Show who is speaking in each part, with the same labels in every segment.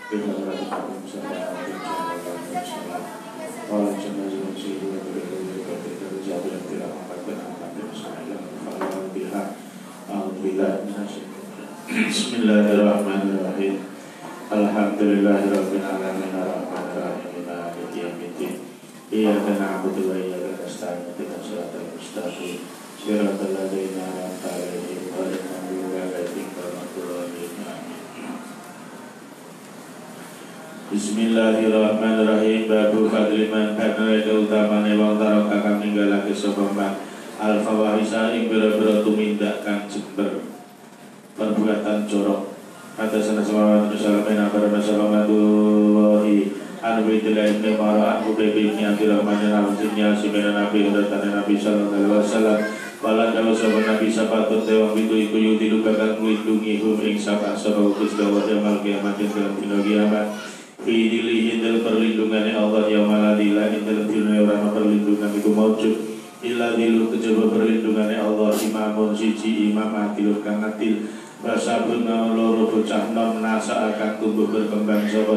Speaker 1: Bismillahirrahmanirrahim. Alhamdulillahirabbil alamin arrahmanir rahim maliki yaumiddin. Iyyaka na'budu wa iyyaka nasta'in ihdinas siratal mustaqim siratal ladzina an'amta 'alaihim ghairil maghdubi 'alaihim waladdallin. Bismillahirrahmanirrahim. Babu fadli man kana utamane wong taraka kang ninggalake sapa man al-fawahisa ing bira-bira tumindak kang jember perbuatan jorok. Atasana salawat wassalamu ala Rasulullahi anbidillahi ibn Mara Abu Bakar bin Abdurrahman al-Azimnya simena Nabi datane Nabi sallallahu alaihi wasallam wala kalau sahabat Nabi sahabat tewang itu iku yudilu bakal melindungi hum ing sahabat Kristus wa yaumil kiamat dalam dina kiamat fi dilihi dalam perlindungannya Allah yaumala dilah dalam dina ora perlindungan iku maujud illa dilu kejaba perlindungannya Allah imamun siji imam adil kang adil basabuna loro bocah nom nasa akan tumbuh berkembang sapa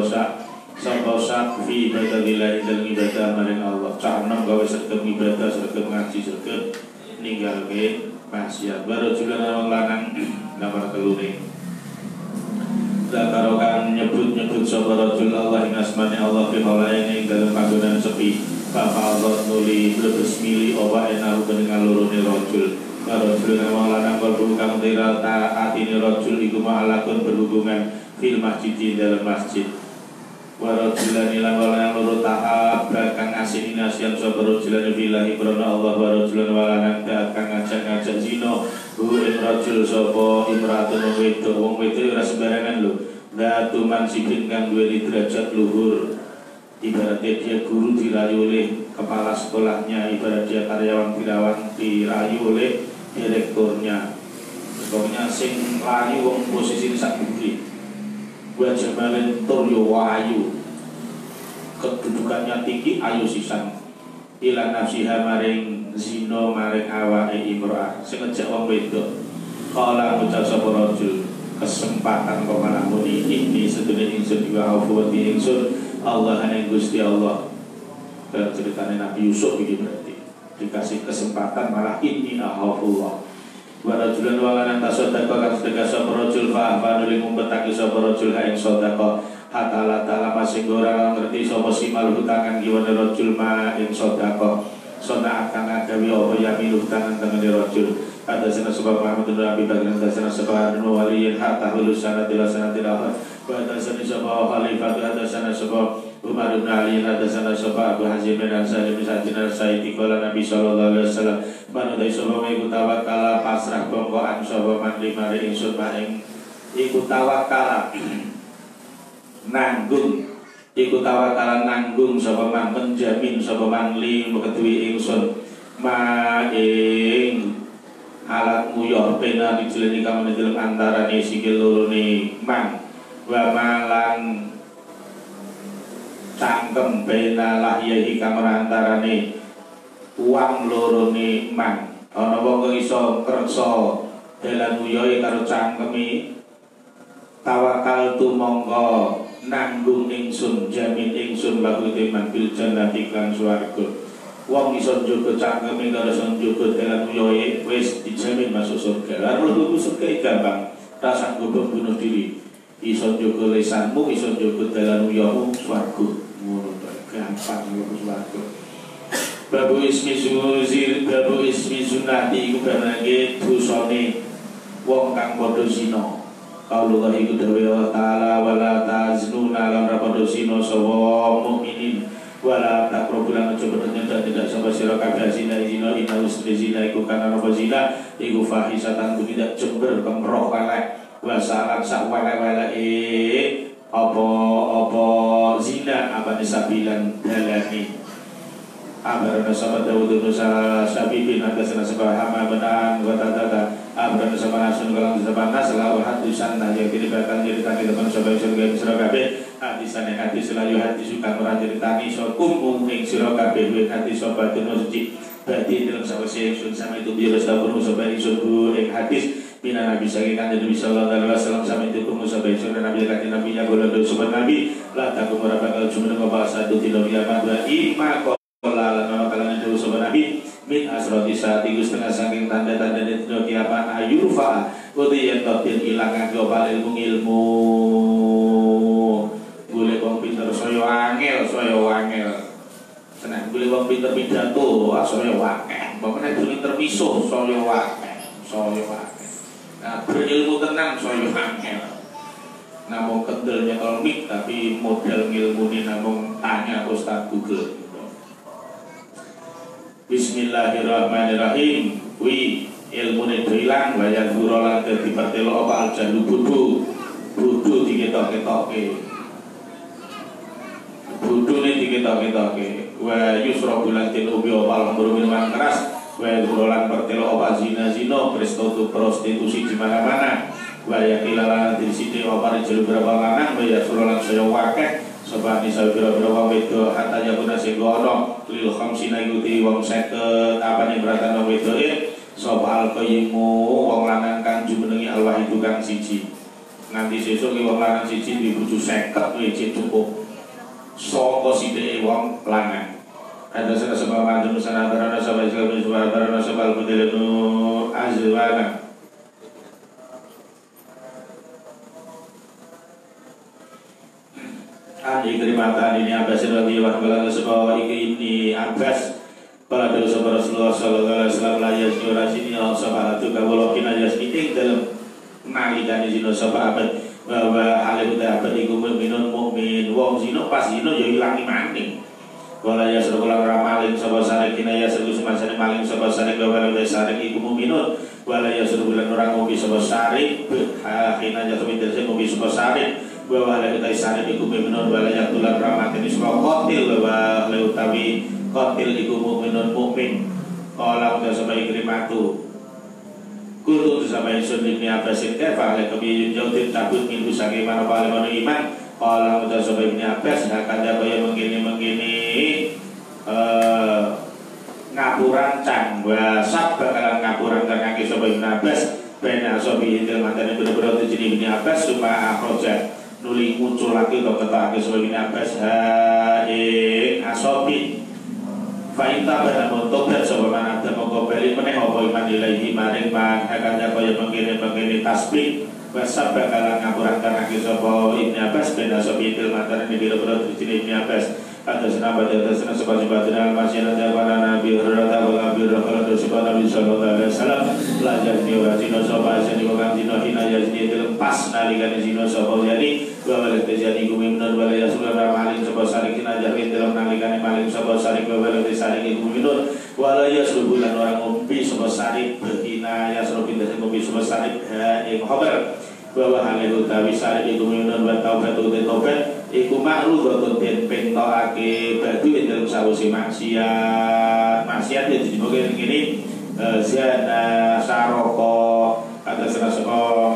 Speaker 1: fi ibadillah dalam ibadah maring Allah cah nom gawe sregep ibadah sregep ngaji sregep ninggalke maksiat baru juga wong lanang nomor kelune dakarokan nyebut sapa rajul Allah ing asmane Allah fi halaini dalam panggonan sepi Bapak Allah nuli blebes mili oba enahu pendengar lorone rajul rajul wong lanang kalbu kang dirata atine rajul iku ma'alakun berhubungan fil masjid dalam masjid warajulan ilang walanang loro tahap kang asini nasiam sapa rajulan billahi krana Allah warajulan walanang kang ngajak-ngajak zina hu ing rajul sapa imratun wong wedok ora sembarangan lho datu mansibin kang duweni derajat luhur ibaratnya dia guru dirayu oleh kepala sekolahnya ibarat dia karyawan dirayu oleh direkturnya pokoknya sing layu wong posisi sak buri wa jamalin tur yo ayu kedudukannya tinggi ayu sisan ila nafsiha maring zina maring awake imra'ah sing ngejak wong wedok kala ngucap sapa rajul kesempatan kok malah muni ini sedene ingsun wa awfuwati ingsun Allah hanya Gusti Allah. Ceritanya Nabi Yusuf ini berarti dikasih kesempatan malah ini ahafullah wa rajulan walanang tasaddaqa kan sedekah sapa rajul fa fanuli ngumpetake sapa rajul ha ing sedekah hatta la ta'ala masing ora ngerti sapa simal hutangan kiwane rajul ma ing sedekah sona akan agawi apa yamilu tangan tangan rajul ada sana sebab Muhammad bin Abi Bakar ada sana sebab waliyin hatta hulusana tilasana tilah ada sana sebab khalifah ada sana sebab Umar bin Ali ada sana sebab Abu Hazim bin Ansari bin Sajina Sayyidi kala Nabi sallallahu alaihi wasallam manut sebab iku tawakkala pasrah bongkoan sapa man limare ingsun maing iku tawakkala nanggung iku tawakkala nanggung sapa man menjamin sapa man li ketuwi ingsun maing alat muyah pena dijuleni kang dalam antarane sikil lorone man wa malang cangkem pena lahyahi kang antarane uang lorone man ana wong iso kersa dalan muyahe karo cangkeme tawakal tu monggo nanggung ingsun jamin ingsun lahu teman bil jannati kan swarga wong iso njogo cangkeme karo iso njogo dalan muyahe wis dijamin masuk surga. Lalu mlebu surga gampang, ra sanggup bunuh diri. Iso njogo lisanmu, iso njogo dalan muyamu swarga. Ngono gampang mlebu swarga. Babu ismi sunati iku banage dosane wong kang padha zina. Qaulullah iku dawuh Allah taala wala taznuna lan ra padha zina sapa mukminin wala takrobulan coba ternyata tidak sampai sira kabeh zina zina ina usri zina iku kana apa zina iku fahisatan ku tidak jember kemroh elek wasalan sak welek-weleke apa zina apa disabilan dalani Abarana sama Dawud bin Sabi bin Atasana Sabah Hama Benan Watadada Abarana sama Nasun Kalang Sabah Nasla Wahadisan Nah yang dilibatkan ceritani teman Sabah Surga Suragabe Hadisan yang hadis selayu hadis suka merah ceritani Sokum uming Suragabe Win hadis sobat Tuno suci Berarti dalam sahabat saya sama itu biar Sabah Sabah Surga yang hadis Bina Nabi saking kanjeng Nabi sallallahu alaihi wasallam sami itu Musa bae sunan Nabi kanjeng Nabi ya golek sunan Nabi la takum ora bakal cuma bahasa duti Nabi apa ima qala lan kalan itu sunan Nabi min asrati saati setengah saking tanda-tanda itu kiamat ayurfa uti yen totin ilang kanggo ilmu golek wong pinter saya angel seneng golek wong pinter pidato saya akeh pokoknya pinter misuh saya akeh nah berilmu tenang saya angel namung kendelnya kolmik tapi model ilmu ini namung tanya Ustaz Google. Bismillahirrahmanirrahim. Wi ilmune hilang wayah gurolan dadi pertelo apa aljalu bodho diketok-ketoke. Bodhone diketok-ketoke. Wa yusra bulan tin ubi opal minuman keras. Wa gurolan pertelo apa zina prostitusi di mana-mana. Wayah kilalan di sini opal jalu berapa lanang wayah gurolan saya wakeh. Sebab ni saya kira-kira wong wedok katanya guna segono lil khamsina yuti wong 50 apa ning beratan wong wedok soal qayyimu wong lanang kang jumenengi Allah itu kang siji nanti sesuk ki wong lanang siji di bojo 50 wis cukup saka sithike wong lanang ada sebab mantu sana barana sabal barana sabal kudelenu azwana Adi kerimatan ini Abbas radhiyallahu anhu sebab ini Abbas pada sahabat Rasulullah sallallahu alaihi wasallam la yasnura sini sahabatu kawula kinayas ini dalam nalikane zina sahabat bahwa hal itu dapat iku mukminun mukmin wong zina pas zina ya ilang imane wala yasru kula ramalin sahabat sarik kinayas iku semasane maling sahabat sarik wala sarik iku mukminun wala yasru bulan orang ngopi sahabat sarik kinayas terus ngopi sahabat sarik bahwa ada kita isari iku mukminun wala yaqtulan rahmatin isra qatil bahwa leutawi qatil iku mukminun mukmin qala udah sampai Ikrimatu kudu sampai Sun bin Abbasin kafa la kabi jautin tabut min usangi mana paling iman qala udah sampai Ibnu Abbas hakanda kaya mengini ngapuran cang wa sab bakalan ngapuran kang ngake sampai Ibnu Abbas bena sobi intil matane bener-bener jadi Ibnu Abbas supaya akroja nuli muncul lagi atau ketake sebagai Ibnu Abbas asobi fa'inta pada motobat sebagaimana ada mengkobali meneh apa iman ilahi maring man akan kaya mengkini tasbih wasab bakalan ngapurankan lagi sapa Ibnu Abbas ben asobi intil matane biro-biro jadi Ibnu Abbas atas nama atas nama sebab-sebab masyarakat para nabi rata nabi rata sebab Nabi sallallahu alaihi wasallam belajar dia zina sapa jadi orang zina hina jadi lepas nalikan zina sapa jadi bahwa terjadi guminan wala yasul maling sapa sarikin ajar dalam nalikan maling sapa sarik bahwa sarik guminan wala yasul bulan orang ngompi sapa sarik betina yasul pindah ngompi sapa sarik khabar bahwa hal itu tawi sarik guminan wa taubat iku ma'rudhatun den pentokake badu ing dalem sawise maksiat ya dijimoke ngene zina saroko atas nasaba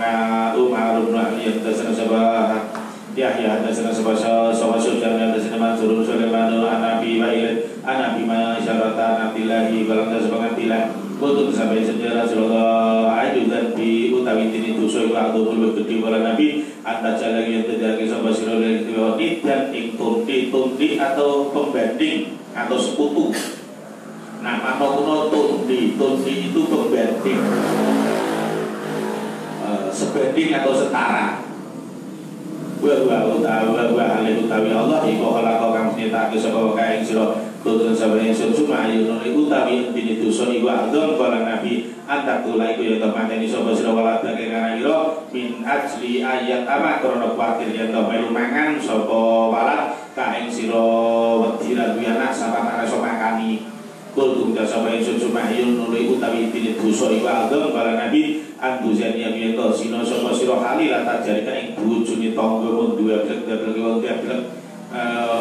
Speaker 1: Umar bin Ali atas nasaba Yahya atas nasaba sama Sufyan atas nama Mansur Sulaiman Anabi Wa'il Anabi ma syarata nabilahi balang nasaba nabilah untuk sampai sejarah Rasulullah ajudan bi utawi tini dosa iku agungul gede wala nabi anta jalagi yang terjadi sama sirole diwani dan ing tundi atau pembanding atau sekutu. Nah, manokuno tundi itu pembanding sebanding atau setara. Wa utawi Allah iku khalaqa kang nyetake sapa kae sira tutun sabane summa ayun utawi intine dosa iku adzon kala nabi antakula iku ya temateni sapa sira wala dake kana ira min ajli ayat ama krana kuwatir yen to melu mangan sapa walat kae sira wedi lan anak sapa ana sapa makani kultum sapa summa ayun utawi intine dosa iku adzon kala nabi andusan yang yen to sino sapa sira halil tajarika ing bojone tangga mun duwe blek-blek wong blek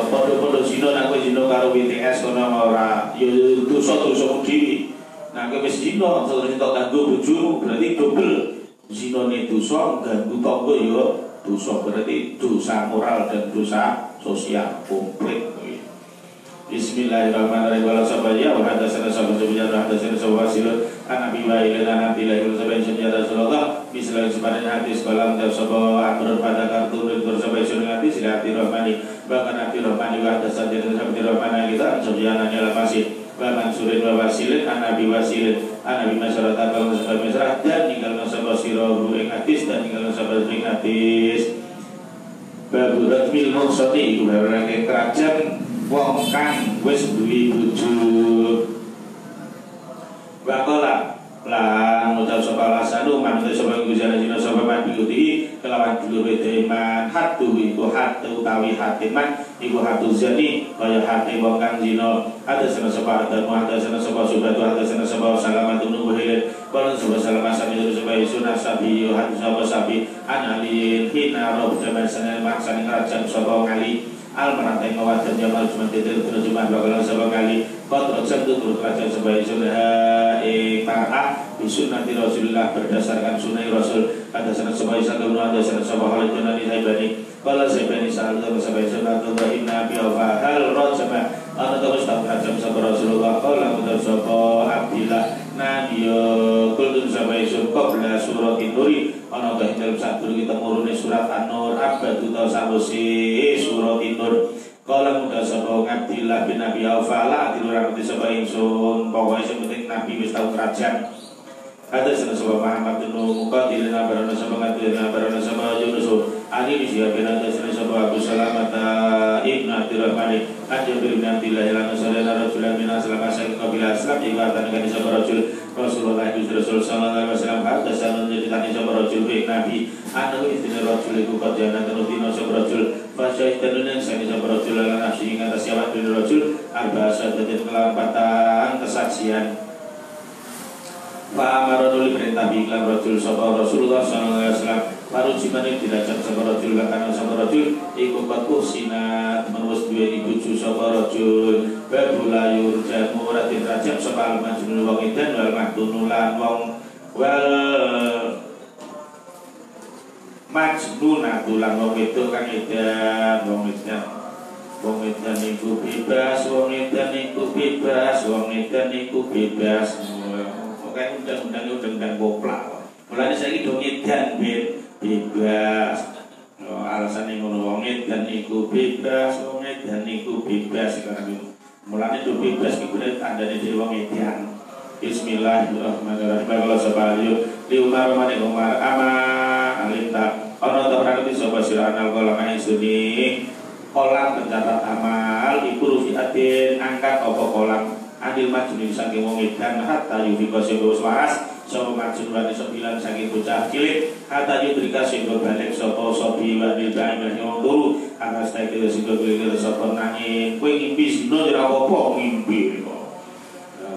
Speaker 1: podo-podo zina nek kowe zina karo BTS kono ora ya dosa-dosa dhewe. Nek kowe wis zina terus entuk ganggu bojomu berarti dobel. Zinane dosa ganggu tangga ya dosa berarti dosa moral dan dosa sosial komplit. Bismillahirrahmanirrahim. Wala sabaya wa hadatsana sabaya wa hadatsana sawasil Nabi Wa'il dan Abdillah ibn Sabai sun ya Rasulullah misalnya sepadan hadis kolam tersebut amrun pada kartu rintur Sabai sun hadis ila Abdi Rahmani bahkan Abdi Rahmani wa atas sadir Abdi Rahmani kita sebenarnya dalam masih Bahan surin wa wasilin Nabi wasilin Nabi masyarakat kalau sebab masyarakat dan tinggal nasabah sirohu ing hadis dan tinggal nasabah ing hadis babu ratmil mursati iku barang kerajaan wong kang wis duwe bojo Bakola lan ucap sapa lasanu manut sapa gujana dina sapa mati kelawan dulur iman hatu iku hatu utawi hatiman iku hatu zani kaya hati wong kang zina ada sana sapa ada sana sapa subatu ada sana sapa salamatun nubuhilin kalau sapa salamat sami terus sapa sunah sabi hatu sapa sabi analin hina rob jaman sanan maksane kerajaan sapa ngali al merantai mawadah jamal cuma tidur terjemah bakalan sapa kali kotor sentuh turut kerajaan sebagai sunnah ta'ah bisunnati Rasulullah berdasarkan sunnah Rasul ada sana sebagai satu ada sana sebagai hal junani saibani kalau saibani salah sebagai sunnah Tuhan Nabi Al-Fahal Rasulullah ada terus tak kerajaan sebagai Rasulullah kalau kita sebagai Abdillah Nabi kulun sebagai surah surat Nuri ana ta dalam satu kita murune surat An-Nur abadu ta samusi surat Nur kala muda sapa Abdillah bin Nabi Aufala dilurang di sapa ingsun pokoke sing penting Nabi wis tau kerajaan ada sana sapa Muhammad bin Muqatil nabarana sapa ngatil nabarana sapa Yunus ali disiapin ada sana sapa Abu Salamah ibn Abdurrahman ada bin Abdillah lan sallallahu alaihi wasallam asal kabilah Islam ibatan kan sapa Rasulullah Rasul sallallahu alaihi wasallam ada sana jadi sapa Rasul Nabi anu istri Rasul iku kajana tenudina sapa Rasul fasyaitanun sani sapa Rasul lan nafsi ing atas siawat bin Rasul arba'asa dadi kelampatan kesaksian Pak Amarul perintah biklan Rasul sapa Rasulullah sallallahu alaihi wasallam baru cimane dilajak sapa Rasul kana sapa Rasul iku pakuh sinat menus duwe bojo sapa Rasul babulayur jamu ora dirajak sapa al-majnun wong edan wal mahtunulan wong wal majnuna tulang wong itu kang edan wong edan iku bebas wong edan iku bebas wong edan iku bebas kayak undang-undang boplak. Mulane saiki do edan bebas. Alasan ngono wong edan iku bebas, wong edan iku bebas kan. Mulane do bebas iku tandane dhewe wong edan. Bismillahirrahmanirrahim. Kalau sabaliyo di Umar mane Umar ama alinta ana ta berarti sapa sirana kala kang suni kolam mencatat amal iku rufiatin angkat apa kolam adil majnun saking wong edan hatta yufika sing wis waras sapa majnun wani sembilan saking bocah cilik hatta yudrika sing balik sapa sobi wani bae yang turu atas ta iki sing golek sapa nanging kowe ngimpi sino ora apa ngimpi kok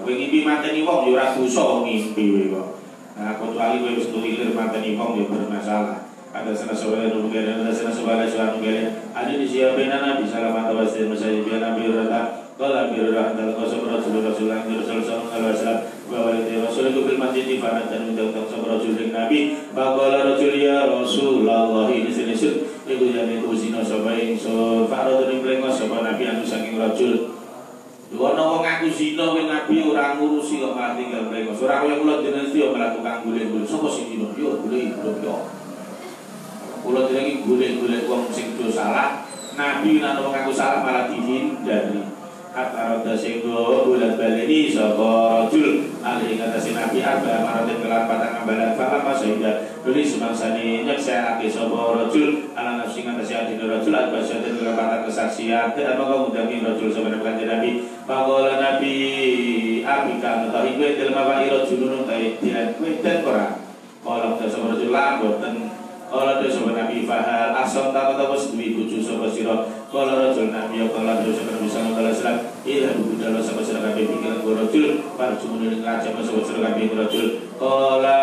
Speaker 1: kowe ngimpi mateni wong yo ora dosa ngimpi kok nah kecuali kowe wis tulir mateni wong yo bermasalah ada sana sebagai nubugere ada sana sebagai suatu nubugere ada di siapin Nabi salamat wasallam masjid Nabi rata kalau biru dah antara kau Rasul Rasulullah sallallahu alaihi wasallam bahwa itu Rasul itu bil masjid di mana dan undang-undang sama Rasul Nabi bahwa Rasul ya Rasulullah ini senisut itu yang itu zina sabai so farad dan melengos sama Nabi anu saking Rasul dua nawang aku zina dengan Nabi orang ngurusi kok malah tinggal melengos orang yang ulat jenis dia malah tukang guling-guling sopo sih zina yo guling yo ulat lagi guling-guling uang sing salah Nabi nang aku salah malah dihindari Hatta sehingga bulan baleni sapa rajul alih ngatasi Nabi arba maratin kelan patang ambalan fala sehingga duli semangsane nyeksaake sapa rajul ala nafsi ngatasi adine rajul arba sehingga kelan patang kesaksian dan maka ngundangi rajul sampeyan kanjeng Nabi faqala Nabi abika tahi kowe dalem apa rajulun tahi dian kowe ten ora kala sapa rajul lan boten kala sapa Nabi fahal asam ta wis duwe bojo sapa sira kala rajul Nabi kala sapa Nabi sallallahu alaihi wasallam ila budal sapa sira kabeh pikiran rajul parjumun ing raja sapa sira kabeh rajul kala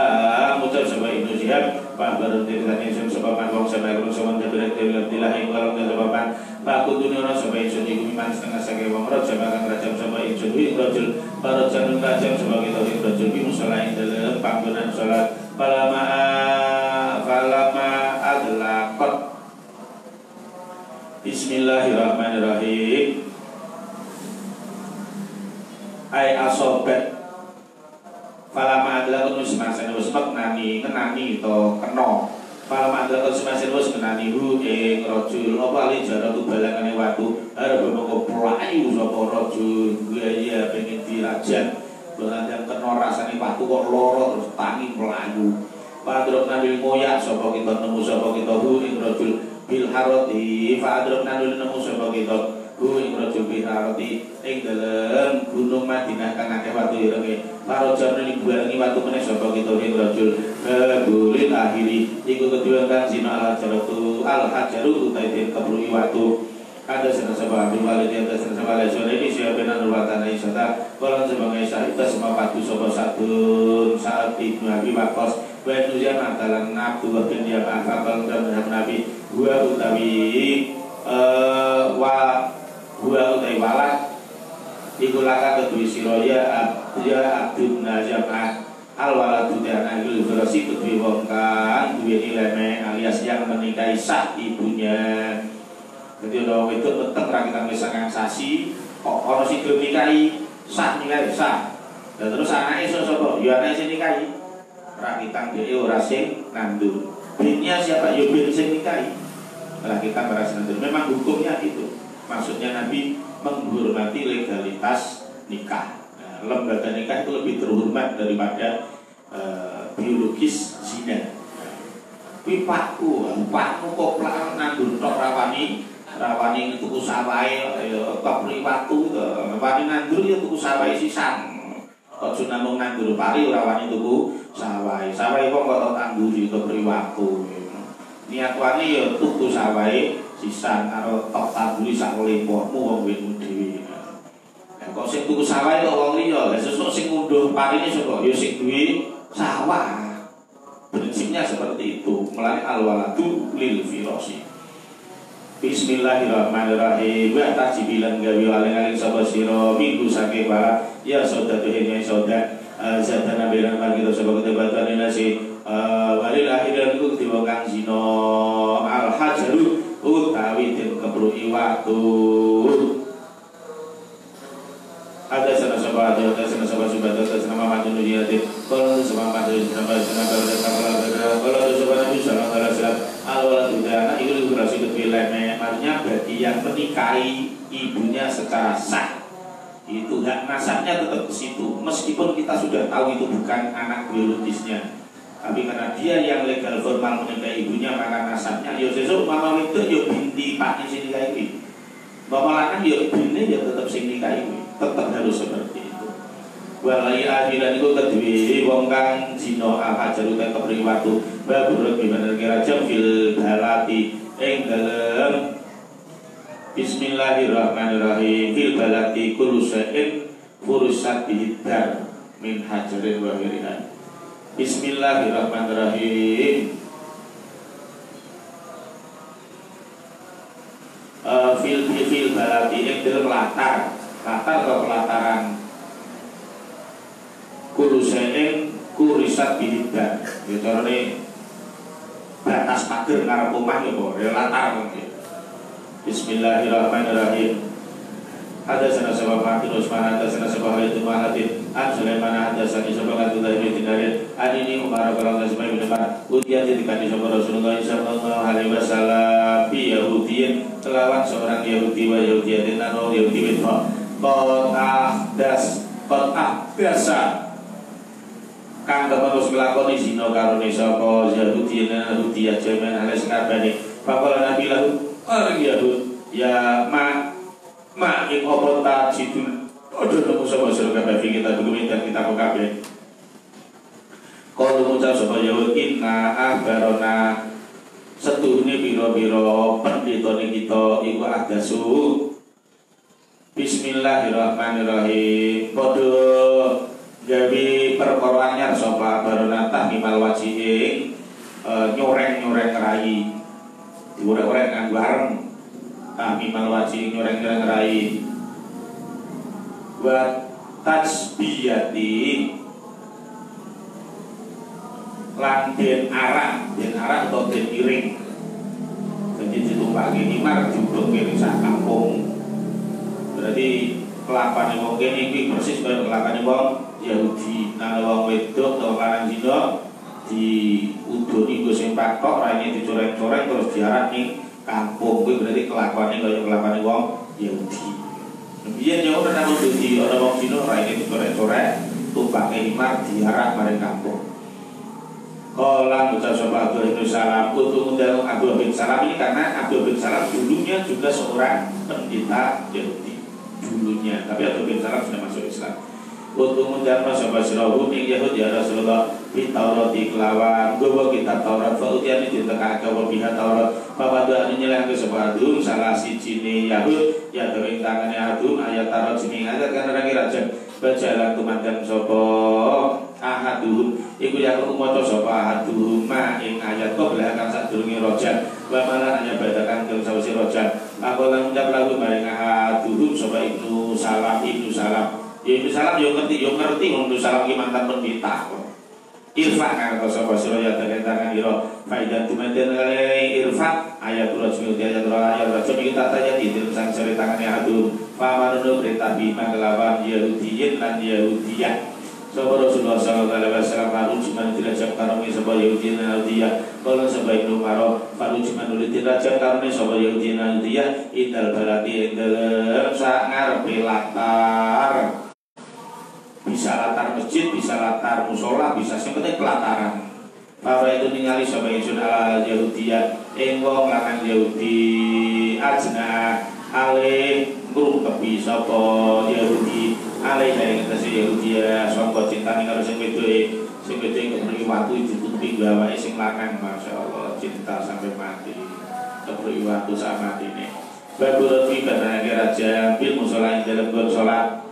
Speaker 1: mutal sapa Ibnu Syihab pabaran ditanya sapa wong sama kula sama dhewe dilahi kala sapa pan Pak dunia orang sapa insun iku iman setengah saking wong raja bakal rajam sapa insun ing rajul para janun rajam sapa kita ing rajul bi musala ing dalem panggonan salat falama adlaqat Bismillahirrahmanirrahim ay asobat falama mandala kun semasen wis maknani ngenani to kena. Para mandala kun semasen wis ngenani hu ing rajul apa ali jaratu balangane watu arep mengko playu sapa rajul gaya pengen dirajan balang kena rasane watu kok loro terus tangi mlayu. Padrok nabil moyak sapa kita nemu sapa kita hu ing rajul bil harati padrok nabil nemu sapa kita hu ing rajul bil harati ing dalem gunung Madinah kang akeh watu irenge karo jane dibuarangi watu meneh sapa kita ing rajul bulil akhiri iku kedua kang zina al hajaru utai den kebrui watu ada sapa bil walid ada sapa lesone iki siapa nang watana isata kolon sebagai sahita semua patu sapa satun saat Ibnu Abi Waqqas wa nujan antalan Abdullah bin Jabal fakal dan Nabi gua utawi walad iku laka kedui siroya Abdul Najamah al waladu dan agil versi kedui wong kang duwe ileme alias yang menikahi sah ibunya. Jadi orang itu tetap rakitan misalkan sasi kok orang sih belum nikahi sah dan terus anaknya sosok ya anaknya sih nikahi rakitan dia ora sing nandur binnya siapa ya bin sing nikahi rakitan ora sing nandur. Memang hukumnya itu maksudnya Nabi menghormati legalitas nikah. Lembaga nikah itu lebih terhormat daripada biologis zina. Pakku kok plak nandur tok rawani tuku sawahe kok priwatu rawani nandur ya tuku sawahe sisan. Kok namung nandur pari ora wani tuku sawahe kok tangguri to priwatu. Niat wani ya tuku sawahe sisan karo tok tangguri sak lempomu wong wekmu dhewe. Kok sing tuku sawah kok wong liya, lha sesuk sing ngunduh parine sapa? Ya sing duwe sawah. Prinsipnya seperti itu. Mulane al-waladu lil firasi. Bismillahirrahmanirrahim. Wa tajibilan gawe aling-aling sapa sira minggu saking para ya saudara ya saudara zadana bilan margi sapa ketebatan nasi walil akhiran ku diwakang zina al-hajaru utawi den kebrui waktu. Ada sana sabah subada sana madu nujiatin kalau sama madu sama kalau sama Nabi sallallahu alaihi wasallam al-walad dana itu berarti kepilah artinya bagi yang menikahi ibunya secara sah itu hak nasabnya tetap ke situ meskipun kita sudah tahu itu bukan anak biologisnya, tapi karena dia yang legal formal menikahi ibunya maka nasabnya yo sesuk mama itu yo binti pak sing nikahi bapak lanang yo ibune yo tetap sing nikahi tetap harus seperti itu. Walai akhiran itu kedua wong kang zina al-hajaru ten kebri watu babur gimana kira-kira fil balati ing dalem bismillahirrahmanirrahim fil balati kullu syai'in furusat bihidar min hajarin wa ghirihan. Bismillahirrahmanirrahim. Fil balati ing dalem latar atau pelataran kurusain kurisat bihidar gitu ini batas pagar ngarep omah ya po latar mungkin. Bismillahirrahmanirrahim. Ada sana sebab makin Usman ada sana sebab hal itu mahatin an Sulaiman ada sana sebab katu dari tindarin an ini umar kalau nggak sebagai mendengar ujian ketika di sebab Rasulullah sallallahu alaihi wasallam Yahudiin telawan seorang Yahudi wa Yahudiyatin atau Yahudi betul Qat'ah biasa kang terus nglakoni zina karo sapa Yahudi lan Yahudi jaman halis kabeh faqala nabi lahu Yahud ya ma ing apa ta sidul odo nemu sapa sira kabeh kita dokumen kita kabeh kalau ngucap sapa Yahud inna akhbarona setuhune pira-pira pendhetane kita iku ahdasu. Bismillahirrahmanirrahim. Podo gawe perkara anyar sapa baronatah mimal wajih nyoreng-nyoreng rai. Diurek-urek nganggo areng. Mimal wajih nyoreng-nyoreng rai. Wa tasbiyati lan den arak atau den iring. Jadi ditumpaki nimar jumbo kene sak kampung. Berarti kelapane wong kene iki persis kaya kelapane wong Yahudi. Nang wong wedok utawa lanang zina diudoni nggo sing patok raine dicoreng-coreng terus diarak ning kampung. Kuwi berarti kelakuane kaya kelakuane wong Yahudi. Biyen yo ora nang Yahudi ana wong zina raine dicoreng-coreng tumpake himar diarak maring kampung. Kala ngucap sapa Abdullah bin Salam untuk undang Abdullah bin Salam ini karena Abdullah bin Salam dulunya juga seorang pendeta Yahudi dulunya, tapi Abdullah bin Salam sudah masuk Islam. Untuk undang sapa sirahu ing Yahudi ya Rasulullah bi Taurat kelawan gowo kitab Taurat fa utiani ditekake wa biha Taurat papada nyelehake sapa adum salah sijine Yahud ya dening tangane adum ayat Taurat sing ayat kan ora raja bajalan tumandang sapa ahadun iku ya maca sapa ahadun ma ing ayat kok belakang sadurunge rojan wa malan hanya badakan kang sawise rojan apa lan ucap lagu maring ahadun sapa Ibnu Salam ya Ibnu Salam yo ngerti Ibnu Salam ki mantan pendeta irfa kan sapa sira ya tangan ira faedah tumanten kali irfa ayat rajul ayat rajul kita tanya di dalam cerita tangane adun pamanu perintah bima kelawan Yahudiyin lan Yahudiyah. Sapa Rasulullah sallallahu alaihi wasallam lalu cuman dirajam karone sapa Yahudi lan Yahudiyah. Kalau sapa Ibnu Umar lalu cuman dirajam karone sapa Yahudi lan Yahudiyah indal balati indal sak ngarepe latar. Bisa latar masjid, bisa latar musola, bisa sing penting pelataran. Para itu ningali sapa ingsun al Yahudiyah ing wong lanang Yahudi ajna ale ngrukepi sapa Yahudi ale ing atas Yahudi sangka cintane karo sing wedoke kepri watu ditutupi gawake sing lanang masyaallah cinta sampai mati kepri watu sak matine babul fi kana raja bil musala ing dalem gon salat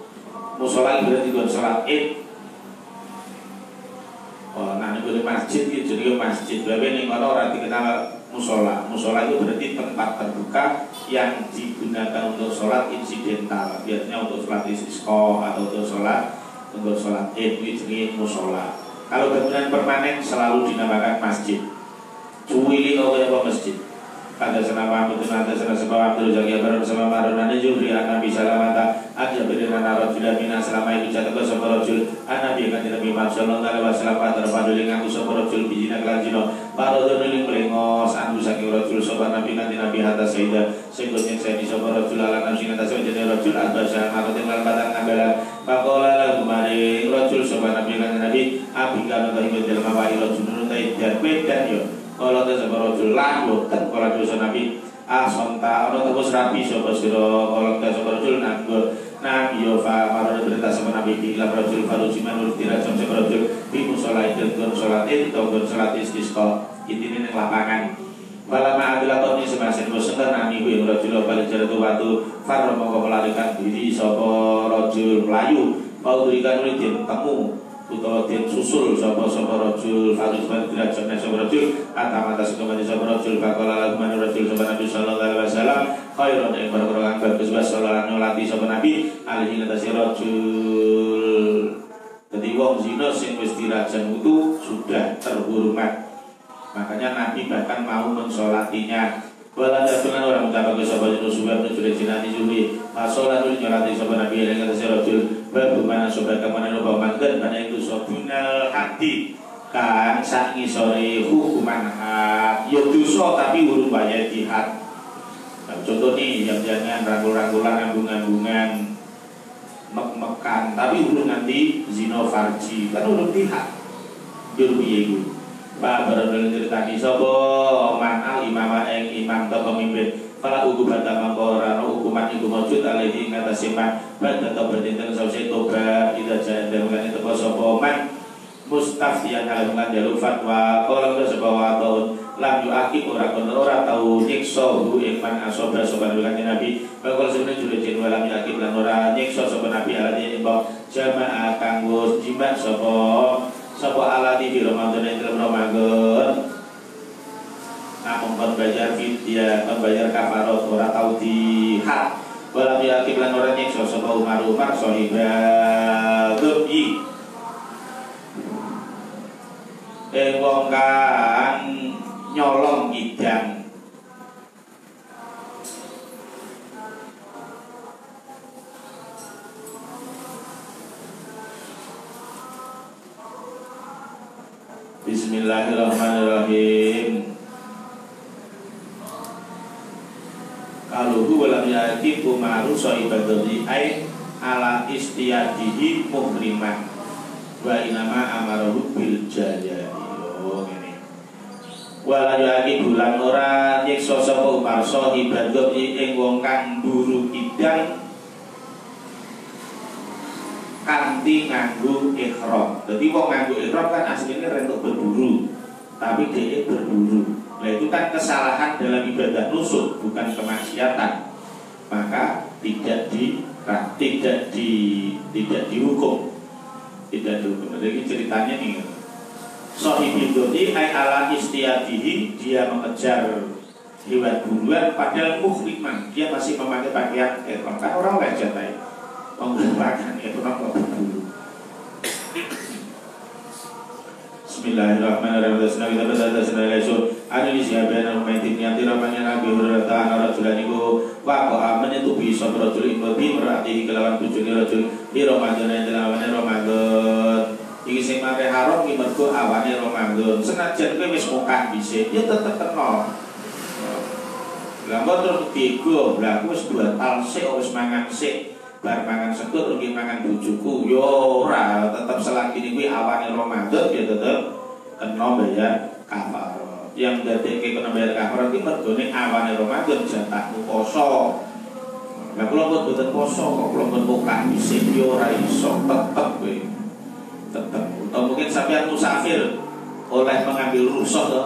Speaker 1: musala berarti gon salat Id. Oh, nah niku masjid iki jenenge masjid. Bae ning kono ora dikenal musola. Musola itu berarti tempat terbuka yang digunakan untuk sholat insidental. Biasanya untuk sholat istisqa atau untuk sholat Id itu jenenge musola. Kalau bangunan permanen selalu dinamakan masjid. Cuwili kau apa masjid. Ada senama Abdul Nada sana sebab Abdul Jaki Baron sama Marunani Jufri an Nabi Salamata aja berinan Rajulah mina selama itu jatuh ke sebuah rajul an Nabi kan Nabi Sallallahu alaihi wasallam terpadu dengan sebuah rajul bijina kelanjino baru nuling pelengos anu saking rajul sobat Nabi kan Nabi atas sayda sebutnya saya di sebuah rajul ala nafsi atas jadi rajul adbasa makotin lan batang ambelan pakola lagu mari rajul sobat Nabi kan Nabi abikan atau ikut dalam apa rajul nuntai dan bedan yo. Kalau ada sebuah rojul lah, bukan kalau dosa Nabi sonta, orang tebus rapi sobat siro. Kalau ada sebuah rojul nabi yofa marah berita sama Nabi bila rojul farujiman urut dirajam sebuah rojul bimu sholat dan gon sholat itu gon sholat istisqa ini yang lapangan. Balama adilatoni semasin bosan nami gue rojul balik jatuh batu farro mau melarikan diri sobat rojul melayu mau berikan ulitin temu utawa den susul sapa rajul farus ban dirajamne sapa rajul atamata sekomane sapa rajul faqala lakum rajul sapa Nabi sallallahu alaihi wasallam khairun ing perkara kang bagus wa sallallahu alaihi sapa Nabi alaihi ngatasi rajul. Dadi wong zina sing wis dirajam itu sudah terhormat. Makanya Nabi bahkan mau mensolatinya. Wala datunan orang mencapai kesabaran Rasulullah menuju jinati Zuhri masolatul nyolati sahabat Nabi yang kata si rajul babu mana sobat kemana lupa mantan mana itu sobunal hati kan sangi sore hukuman hak ya dosa tapi huruf banyak jihad. Contoh nih jangan rangkul-rangkulan ambung-ambungan mek-mekan tapi huruf nanti zino farji kan huruf jihad jurbi itu Pak baru ceritani sobo manal imama eng imam atau pemimpin para hukuman tamangkoran hukuman itu maujud alaihi ngatasi man bad atau berdinten sausi toba tidak jangan dalam itu sobo man mustaftian alamungan jalur fatwa kalau udah sebawa tahun lam yu'akib orang tahu nyiksa hu iman asobra soban berkati nabi kalau sebenarnya sudah jenuh lam yu'akib lan orang nyiksa soban nabi alaihi imbau jamaah kanggus jimat sobo alati di Ramadan yang dalam Ramadan namun membayar fidyah membayar kafarot orang tahu di hak walau yakin lan orang yang sosok Umar sohibah lebih wong kang nyolong idang Bismillahirrahmanirrahim. Kaluhu walam yati umaru soibadodi ay ala istiyadihi muhrimah wa inama amaruhu bil jaya. Ini walam yati bulan ora nyiksa sapa Umar soibadodi ing wong kang buru idang kanthi nganggo ihram. Jadi wong nganggo ihram kan aslinya rentuk berburu, tapi dia berburu. Nah itu kan kesalahan dalam ibadah nusuk, bukan kemaksiatan. Maka tidak dihukum. Jadi ceritanya nih. Sohibidoti ay ala istiyadihi, dia mengejar hewan buruan padahal muhriman, dia masih memakai pakaian ihram. Kan orang wajar ya. Menggunakan ihram kok berburu. Bismillahirrahmanirrahim. Kita berdoa anu siabana maitin yanti ramanya Nabi Hurairah ana rajulan iku waqa menyetubi sabra rajul imbi merati kelawan bojone rajul di Ramadan ing awane Ramadan. Iki sing mare haram iki mergo awane Ramadan. Senajan kowe wis mukah dhisik, ya tetep kena. Lah terus digo, lah wis dua tal sik wis mangan sik. Bar mangan sekut rugi mangan bojoku yo ora, tetep selagi kuwi awane Ramadan ya tetep kena bayar kafarah. Yang dadeke kena bayar kafarah iki mergone awane Ramadan jatahmu poso. Lah kula mboten poso kok kula mboten buka dhisik yo ora iso tetep kowe. Tetep atau mungkin sampean musafir oleh mengambil rukhsah to.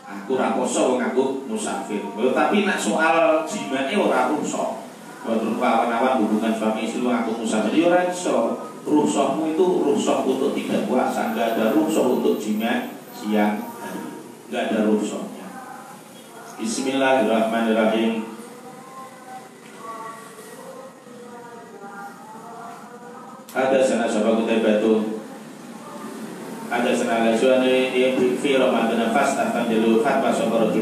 Speaker 1: Aku ora poso wong aku musafir. Tapi nek soal jimane ora rukhsah. Kalau kawan-kawan hubungan suami istri aku musafir, ya ora iso. Rukhsahmu itu rukhsah untuk tidak puasa, enggak ada rukhsah untuk jima siang hari. Enggak ada rukhsahnya. Bismillahirrahmanirrahim. Ada sana sahabat kita batu. Ada sana lasuani yang fi Ramadan fast dulu fatwa sahabat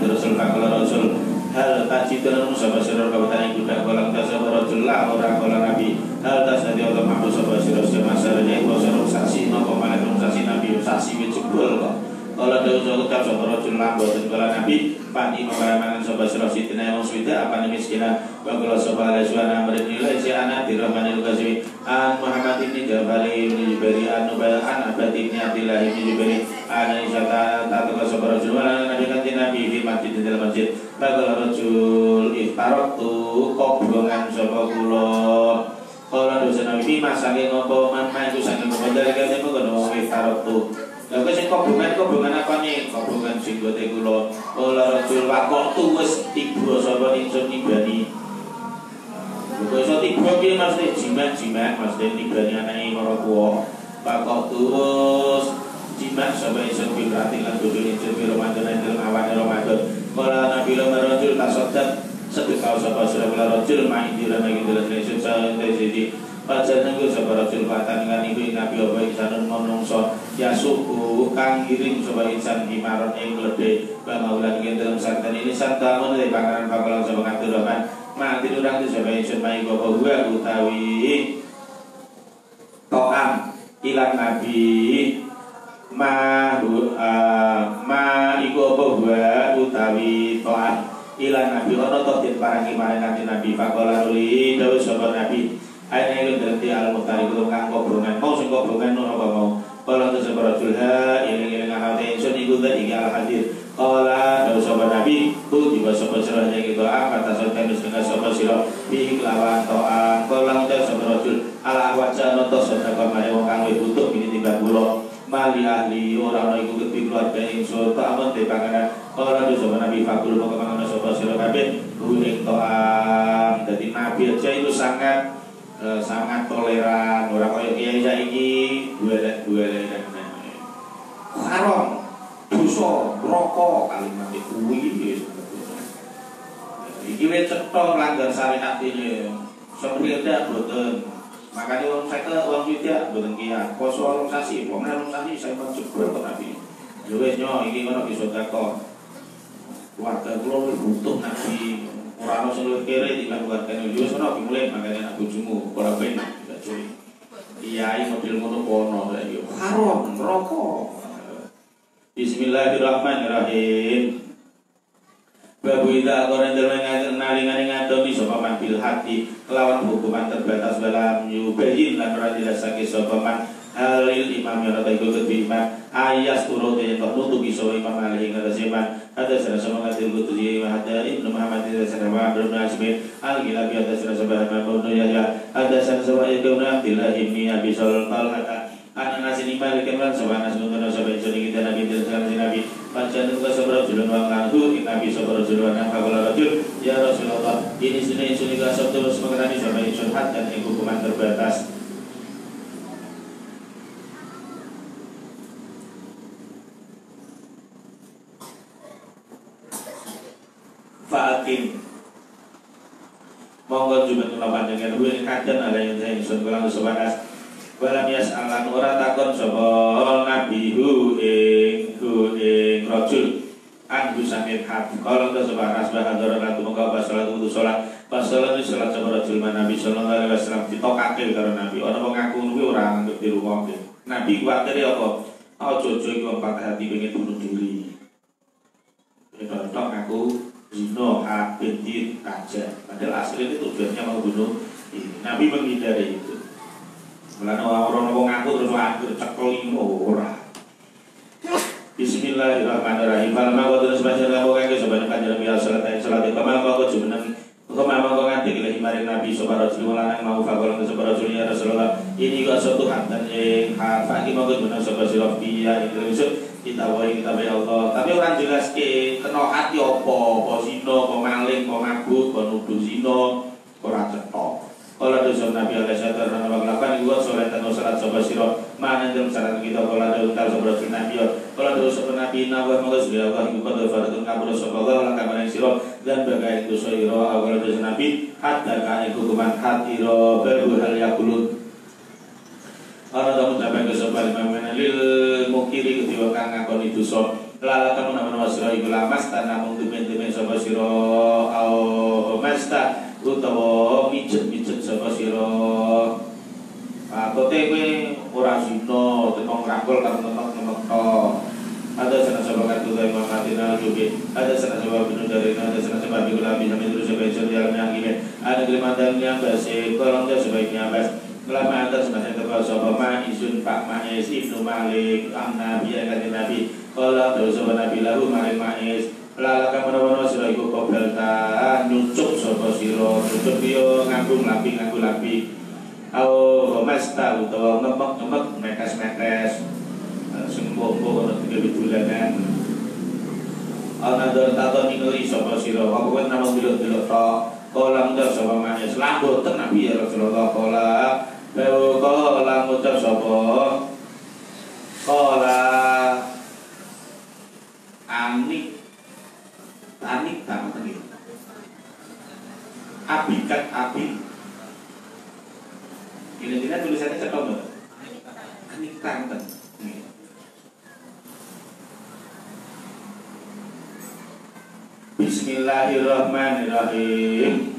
Speaker 1: Rasul faqala Rasul hal tajidun musabah sirah kabutan ibu dan kolam tasabah rajullah orang kolam nabi hal tasadi Allah mahfuz sabah sirah semasarnya ibu sarung saksi nopo malaikum saksi nabi saksi wicubul kok kalau ada usaha ucap sabah rajullah buatan kolam nabi pandi memaramangan sabah sirah sitina yang swida apa nih miskinan bagul sabah lesuana bernilai si anak dirahmani lukasimi an Muhammad ini jabali ini jibari an nubalan abadi ini abdillah ini jibari an isyata tatu sabah rajullah nabi kanti nabi di masjid di dalam masjid bagul rajul iftarok tu kobongan sapa kula kala dosa nabi masake ngopo manma iku saking pemodal kene kono iftarok tu lha kok sing kobongan apa nih kobongan sing gote kula kala rajul waktu tu wis tiba sapa ingsun ibani kok iso tiba piye maksud jimat maksud tibane anake para tuwa waktu terus jimat sapa ingsun berarti lan bodho ingsun di Ramadan ing awane Ramadan. Kala Nabi Ramadan tasaddaq sedekah sapa sira rajul main diran lagi dalam ingsun siji pajan nanggo sapa rajul patan kan iku Nabi apa insanun menungso ya suku kang ngiring sapa insan imaron ing ledhe bangaulan ing dalam santen ini santa meneh pangaran pakalan sapa Abdurrahman mati durang sapa insun mai gopo gua utawi to'am ilang Nabi ma iku apa wa utawi to'an ilan nabi ono toh den parangi marang kanthi nabi faqala nuli dawuh sapa nabi aine iku dadi al-mutari kulo kang kobongan mau sing kobongan ono apa mau kala sapa rajul ha eling-eling ate ingsun iku iki al-hadir kala dawuh sapa nabi ku diwa sapa sira ing itu apa tasawuf dengan sapa sira bi lawan to'an kala sapa rajul ala wajah noto sedekah mare wong kang butuh ini timbang kula mali ahli orang iku kedhi keluarga ingsun tak amun te panganan ora dosa nabi fakul moko mangan sapa sira kabeh kuning to'am. Dadi nabi aja itu sangat toleran, ora kaya kiai saiki duelek-duelek haram dosa rokok kalimat kuwi wis iki wis cetha langgar syariat ini sepeda boten. Makanya orang saya orang tidak berenggia poso orang sasi, orang sasi saya mencoba kok nabi. Jauh nyo, ini mana bisa dakon. Keluarga kulo butuh nabi. Orang sing luwih kere timbang keluargane yo sono dimulai makane nak bojomu ora benak bisa cuy. Kiai model ngono kono saiki. Haram rokok. Bismillahirrahmanirrahim. Babu ida koran dermengaken naringane ngadoni sapa man bil hati kelawan hukuman terbatas dalam yubayin lan ora dirasake sapa man halil imam yang rata iku kedhi imam ayas turut yang nutuki sapa imam alih ing raseman ada sana sama ngatil kutu di mahada ibnu Muhammad ada sana wa ibnu Asmin al-Gilabi ada sana sama ibnu Yahya ada sana sama ibnu Abdillah ibni Abi Sultan kata anak nasi lima dikeman sama nasi nungun sampai sini kita nabi terus nabi panjang juga seberapa julun wang lalu nabi seberapa julun wang kagola rajul ya Rasulullah ini sini juga terus mengenai sampai curhat dan hukuman terbatas. Faakim monggo jumat lapan dengan huil kaden ada yang saya ingin kulang sebatas walam yas'alan ora takon sapa nabi hu ing rajul an husamin hab kalau ta sapa asbah hadar ratu monggo pas salat wudu salat pas salat sapa rajul nabi sallallahu alaihi wasallam ditokake karo nabi ana wong ngaku kuwi ora nganggep dirungokne nabi kuwatir apa aja iku patah hati pengen bunuh diri tok ngaku zina habis aja padahal aslinya tujuannya mau bunuh ini nabi menghindari itu. Mulane orang wong ngaku terus anggur cekel ora. Bismillahirrahmanirrahim. Falamma qad terus kamu kangge sebenarnya kanjeng Nabi sallallahu alaihi wasallam kama kok jumeneng kok nganti kali mari Nabi sallallahu alaihi wasallam mau faqala sallallahu alaihi Rasulullah ini kok suatu hatan yang hafaki monggo bener sapa sira piya iki maksud kita wae kita bae Allah tapi orang jelas ke kena hati apa zina apa maling apa mabuk apa nuduh zina ora cetok. Kalau dosa Nabi alaihi salatu wasallam gua sholat dan salat sobat siro mana dalam salat kita kalau ada utar sobat Nabi kalau dosa Nabi nawa maka sudah Allah ibu kau faradun kabur sobat Allah kamar yang siro dan bagai dosa iro kalau dosa Nabi hatta kaya hukuman hati iro baru hal yakulut orang tamu sampai ke sobat mana lil mukiri ketiwa kang ngakoni dosa lala kamu nama siro ibu lamas tanah mengdumen sobat siro au masta utawa mijet sapa sira kote kowe ora zina tetong ngrangkul karo temen-temen to ada sana sapa katu Imam Madinah juga ada sana sapa bin dari ada sana sapa bin Abi Hamid terus sampai jalan yang ini ada kalimantan yang basi kolong dia sebaiknya bas lama ada semacam terbawa sapa ma izun Pak Ma'is Ibnu Malik Nabi kanjeng Nabi kalau terus sapa Nabi lalu Ma'is lala kamu sira iku kobel ta nyucuk sapa sira nyucuk yo ngambung nganggo lampi au masta utawa ngemek metes sing mbok ana 3 bulanan ana dor tato ningali sapa sira apa kuwi namung delok-delok tok kala ngucap sapa manis lamboten Nabi ya Rasulullah kala ngucap sapa kala anik tak gitu. Abikat abi. Ini tulisannya cetok nggak? Anik tak. Bismillahirrahmanirrahim.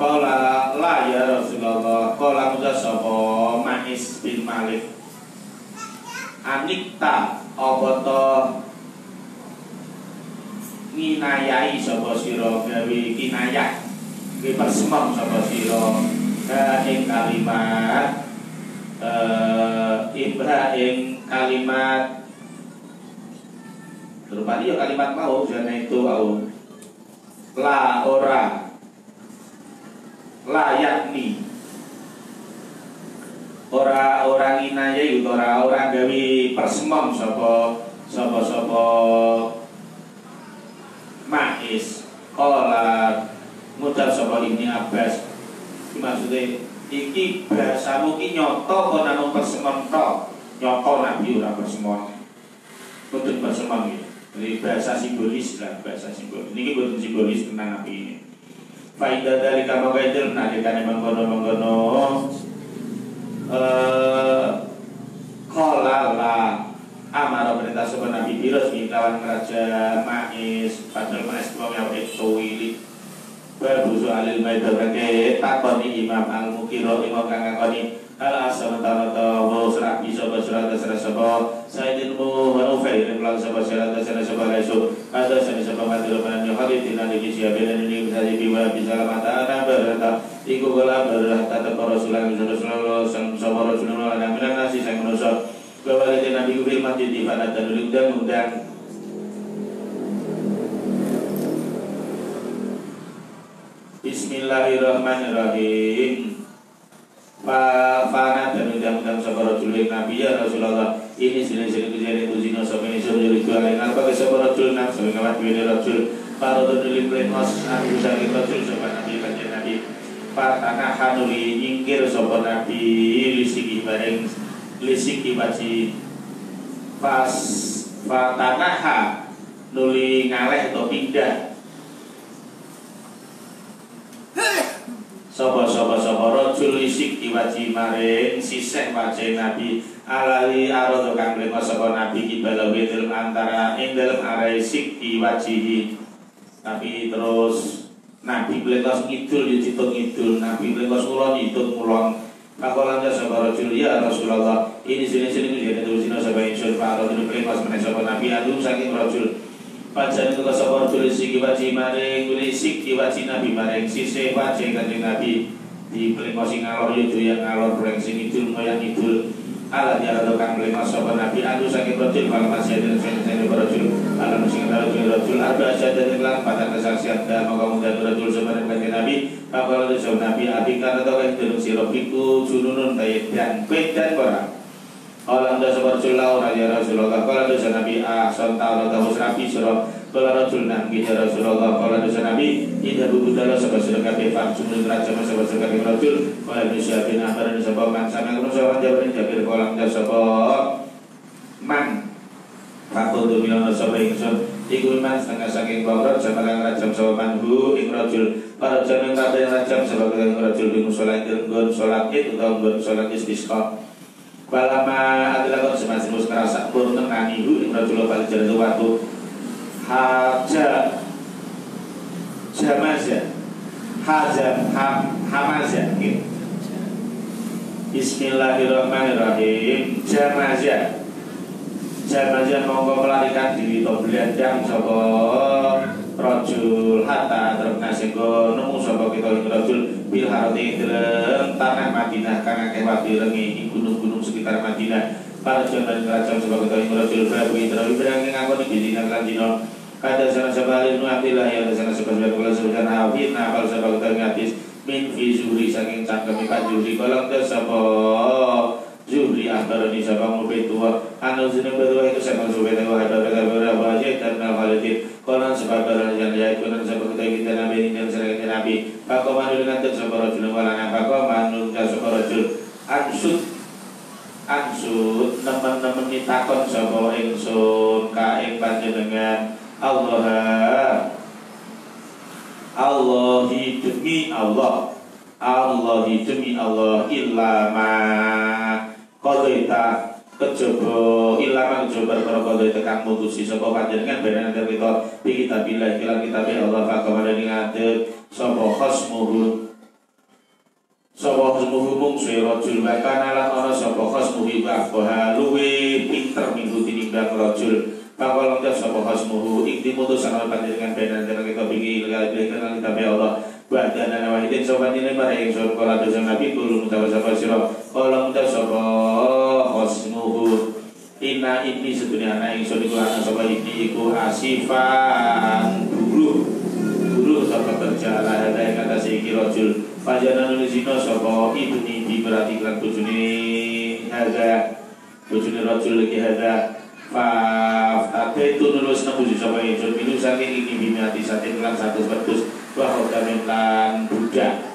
Speaker 1: Qala la ya Rasulullah qala mujasaba Ma'is bin Malik anikta apa to nginayai sapa sira gawe kinayah ki persemong sapa sira ing kalimat Ibrahim kalimat rupanya kalimat mau jane itu au la ora layakni orang inayai orang gawe persemong sapa Ma'is kala ngucap sapa Ibnu Abbas maksudnya iki bahasamu ki nyoto kok namung persemong tok nyoto Nabi ora persemong mboten persemong iki Jadi bahasa simbolis lah, bahasa simbolis. Ini bukan simbolis tentang nabi ini. Faidah dari kamu kaidil nalikan mengkono kolala amaro perintah sebuah nabi virus kawan raja Mais padahal Mais kau yang itu wili baru soalil mai berbagai takoni imam al mukiro imam kang ngakoni hal asal tahu serapi sobat surat serasabo sayyidilmu wanufair pulang sobat surat serasabo lesu ada seni sobat mati lepas hari tidak dikisah beda ini bisa dibawa bisa mata ada berata iku gala berata tekor rasulan rasulullah sama rasulullah dan bilang nasi saya menusuk bahwa itu nabi kubil mati di pada dan undang Bismillahirrahmanirrahim. Fana dan undang-undang sabar Rasulullah Nabi ya Rasulullah ini sini-sini kejadian itu zina sampai suruh jual dengan pakai sabar Rasul Nabi sampai kamat beda Rasul para tulis plenos Nabi dari Rasul sampai Nabi kajian Nabi Fatana hanuli nyingkir sabar Nabi lisiki bareng lisiki baci pas Fatanaha nuli ngaleh atau pindah Sopo rojul isik iwaji maring siseh wajah Nabi alali arodo kang lima sopo Nabi kibala wedel antara ing dalam arai sik iwajihi. Tapi terus Nabi beletos ngidul dihitung ngidul, Nabi beletos ulon hitung ulon. Pakolan sopo rojul ya Rasulullah ini sini-sini kejadian itu sini sopo insun pak rojul beletos menek sopo Nabi aduh saking rojul Pajan itu kasabor tulis siki waji maring tulis siki waji Nabi maring sisi waji kanjeng Nabi di pelikosi ngalor yudu yang ngalor bereng sing idul ngoyang idul ala diaradokan pelikosi sopan Nabi adu sakit rojul kalau masih ada sini rojul ala musing rojul rojul ada asyada dengan pada kesaksian dan moga mudah rojul sebenarnya kanjeng Nabi kalau itu sopan Nabi abikan atau kan dalam siropiku jununun tayet dan pedan orang Allah dah seberjulau Raja Rasulullah kalau dosa Nabi ahsan ta'ala tahu serapi surah kalau Rasul Nabi Rasulullah kalau dosa Nabi tidak buku dalam sebab-sebab kafir sumul raja sebab-sebab kafir Rasul kalau dosa bin Ahmad dan sebab man sana kalau seorang jawaban jabir kolam dan sebab man fakul tu bilang sebab ingsun iku iman setengah saking bawrat sama kang rajam sebab manhu ing Rasul para jamin kabeh rajam sebab kang Rasul bin sholat nggon sholat itu atau nggon sholat istisqa Balama adalah semasa mus kerasa pun tengani hu Rasulullah pada jalan waktu haja jamazah hamazah Bismillahirrahmanirrahim jamazah monggo melarikan diri to blandang sapa rajul hatta terkena sehingga nemu sapa kita ing rajul bil harati dalam tanah Madinah kang akeh wadi rengi gunung-gunung sekitar Madinah para jaman kerajaan sapa kita ing rajul babu indrawi berang ngakoni bidina lan dina kada sana sabalin nu'atillah ya sana sabalin kula sebutan hafid nafal sapa kita ing hadis min fi zuhri saking cangkeme Pak Zuhri kolong sapa Zuhri akhbarani sapa ngopi tua anu jeneng berdua itu sama sobat aku ada beberapa aja dan Khalidin kolan sebab yang dia kolan sebab kita Nabi dan selain Nabi pakau manu dengan sebab rajul walana pakau manu dengan sebab rajul ansut teman-teman ditakon sapa ingsun ka ing panjenengan Allah demi Allah demi Allah illama kodoita kejaba ilama kejaba para kodoita kang mutusi sapa panjenengan benar kita di kitabillah kitab Allah fakamana ing ngadeg sapa khasmuhu mungsu rajul bakana lan ana sapa khasmuhu bahwa luwe pinter minggu tinimbang rajul pakolong sapa khasmuhu ing dimutusan panjenengan benar kita bigi kitab Allah Badan dan wahidin sopan ini maring sur kola dosa nabi kulung mutawasapa siro kolong dasapa khosmuhu inna ini sedunia anak yang sur iku anak sopa ini iku asifan guru sopa kerja ala ada yang kata si rojul pajanan nulisino sopa ibni berarti klan bujuni haza bujuni rojul lagi haza Fa'aftate itu nulus nabusi sopa insun minum saking ini bimiati saking klan 100 bahwa kami lan budak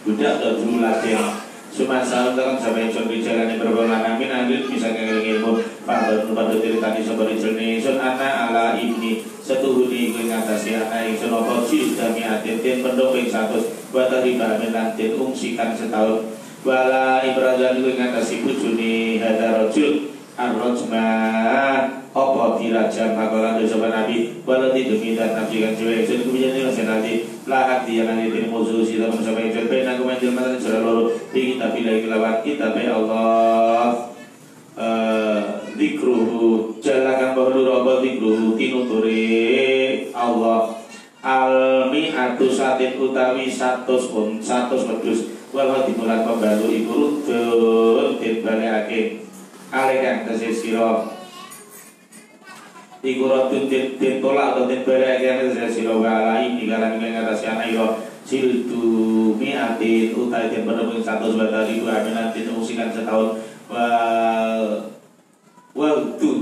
Speaker 1: atau dulu latihan Sumasa utakan sampai sun rijalani berbaulan amin anggil bisa ngegel ilmu Fahadun pada ceritani sabari jelni sun ana ala ibni setuhuni gue ngatasi anak ingsun apa jilda miatin tin pendopeng 100 watari bamin lantin ungsikan setahun wala ibrahim gue ngatasi bujuni hadarojul arrojmah apa dirajam makalah dari sopan nabi walati demi dan nafsikan cewek itu kemudian ini nanti lahat dia nanti ini musuh si teman sampai yang cerpen aku menjel mata sudah loro di kita pilih kelawat kita be Allah dikruhu jalakan bahulu robot dikruhu tinuturi Allah almi atu satin utawi 100 wedus walau dimulat pembalu ibu rudun tin balik alekan kesisiro iku rotun tin tolak atau tin balik yang kesisiro wala ini kalan yang atas anak iro siltu miatin utai tin penuh 100 batari dua aminantin musikan setahun waktu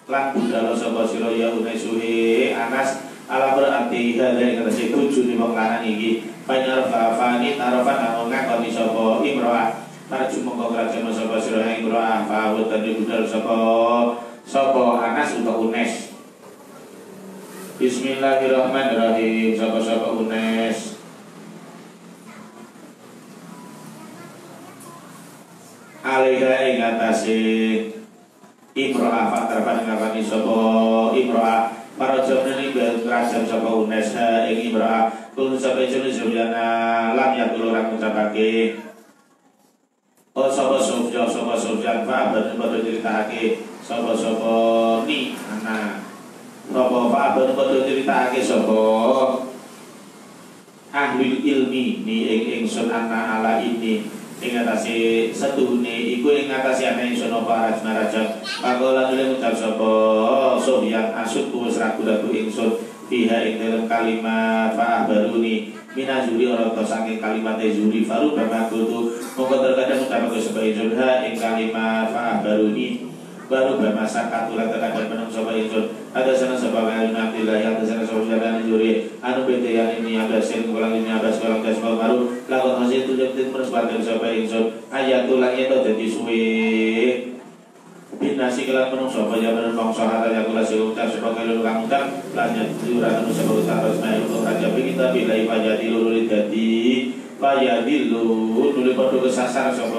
Speaker 1: lan budalo sapa sira ya unesuhe Anas ala berarti hal yang atas tujuh di wong lanang iki panyarfani tarafan anu ngakoni sapa imro'ah tarju mongko kerajaan sapa sira imro'ah fa'ud tadi budal sapa Anas utawa Unes. Bismillahirrahmanirrahim. Sapa Unes alaiha ing atase imro'ah fatarfan ngakoni sapa imro'ah para jomene kerajaan sapa Unes ing imro'ah kulun sapa jenis Juliana lam yakul orang ngucapake sapa Sofyan fa'abad pada ceritake sapa ni anak sapa fa'abad pada ceritake sapa ahli ilmi ni ingsun anak ala ini ing atase setuhune iku ing atase anak ingsun apa rajam pakola nule ngucap sapa Sofyan asuk wis ragu-ragu ingsun fiha ing dalam kalimat fa'ahbaruni minazuri orang saking kalimat zuri faru bamakutu mongko terkadang ucapake sebagai zulha ing kalimat fa'ahbaruni baru bermasa katulan terkadang menung sapa ingsun ada sana sebab alhamdulillah ada sana sebab jalan zuri anu bete yang ini ada sen kulang ini ada sekolah tes baru lakon hasil tujuh persebaya sapa ingsun ayatul langit dadi suwe binasi kelan menung sapa jaman bangsa hata yang kula siucap sebagai lulu kamutan lanjut diurang anu sebagai taros mail untuk raja kita bila ipajadi lulu dadi payadi lulu nuli padha kesasar sapa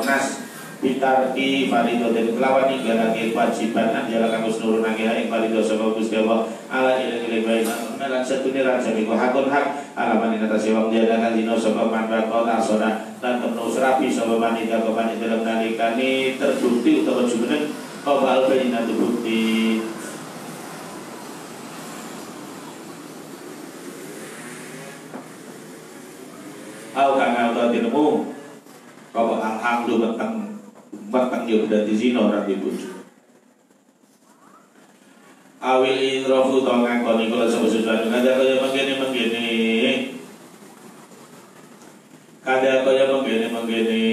Speaker 1: nas bitarki farido dan kelawan ninggalake kewajiban anjala kamus nurunake ing farido sapa Gusti Allah ala ilil baik lan satune raja miku hakun hak alaman ing atase wong diadakan dina sapa manfaat asona lan temno serapi sapa manita kepan dalam nalikane terbukti utawa jumeneng kobal bayina terbukti au kana utawa tinemu kapa alhamdulillah batang yo dadi zina ora dibujuk awil idrofu to ngakoni kula sebut-sebut kada kaya mangkene kada kaya mangkene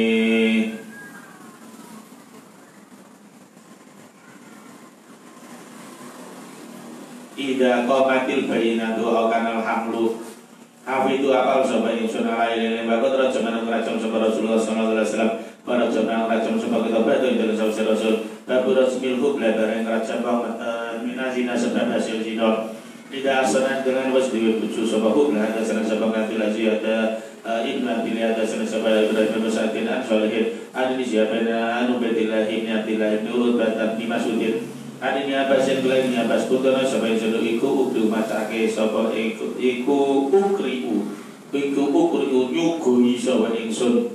Speaker 1: ida qamatil bainatu au kanal hamlu hafitu apal sapa ingsun ala ilene bakot raja manung raja sapa Rasulullah sallallahu alaihi wasallam para jamaah raja sapa kita badhe dalam sapa Rasul babu rasmil hubla bareng raja banget minazina sebab hasil zina tidak asanan dengan was diwe bucu sapa hubla ada sana sapa ngati lazi ada ibnu abdil ada sana sapa Ibrahim bin Sa'id an Shalihin ani siapana anu betilah ibnu abdillah nurut batab dimasudin ani Abbas yang lain Abbas putra sapa yang sedo iku ukri macake sapa iku ukriu nyugui sapa ingsun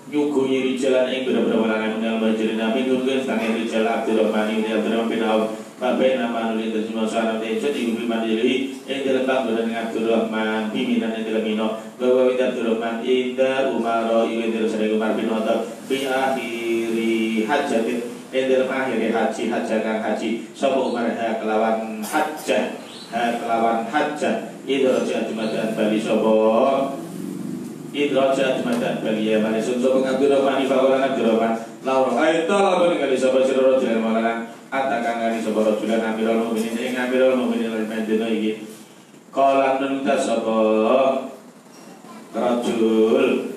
Speaker 1: nyugui rijalan ing beberapa lanang yang banjir nabi nurgen tangen rijal Abdurrahman bin Auf babe nama nuli terjemah sana ingsun iku bimandiri ing dalam bangsa dengan Abdurrahman pimpinan ing dalam mino bahwa Abdurrahman inda umaro iku dalam sedaya Umar bin Khattab bi akhiri hajatin dalam akhir haji haji sapa Umar kelawan hajjah idrajat jumadan bali sapa idrajat jumadan bali ya mane sapa Abdurrahman ifawalan Abdurrahman laura aita lan kali sapa sira rojulan malan atakan kali sapa rojulan amirul mukminin ing amirul mukminin lan dina iki kala nuntas sapa rajul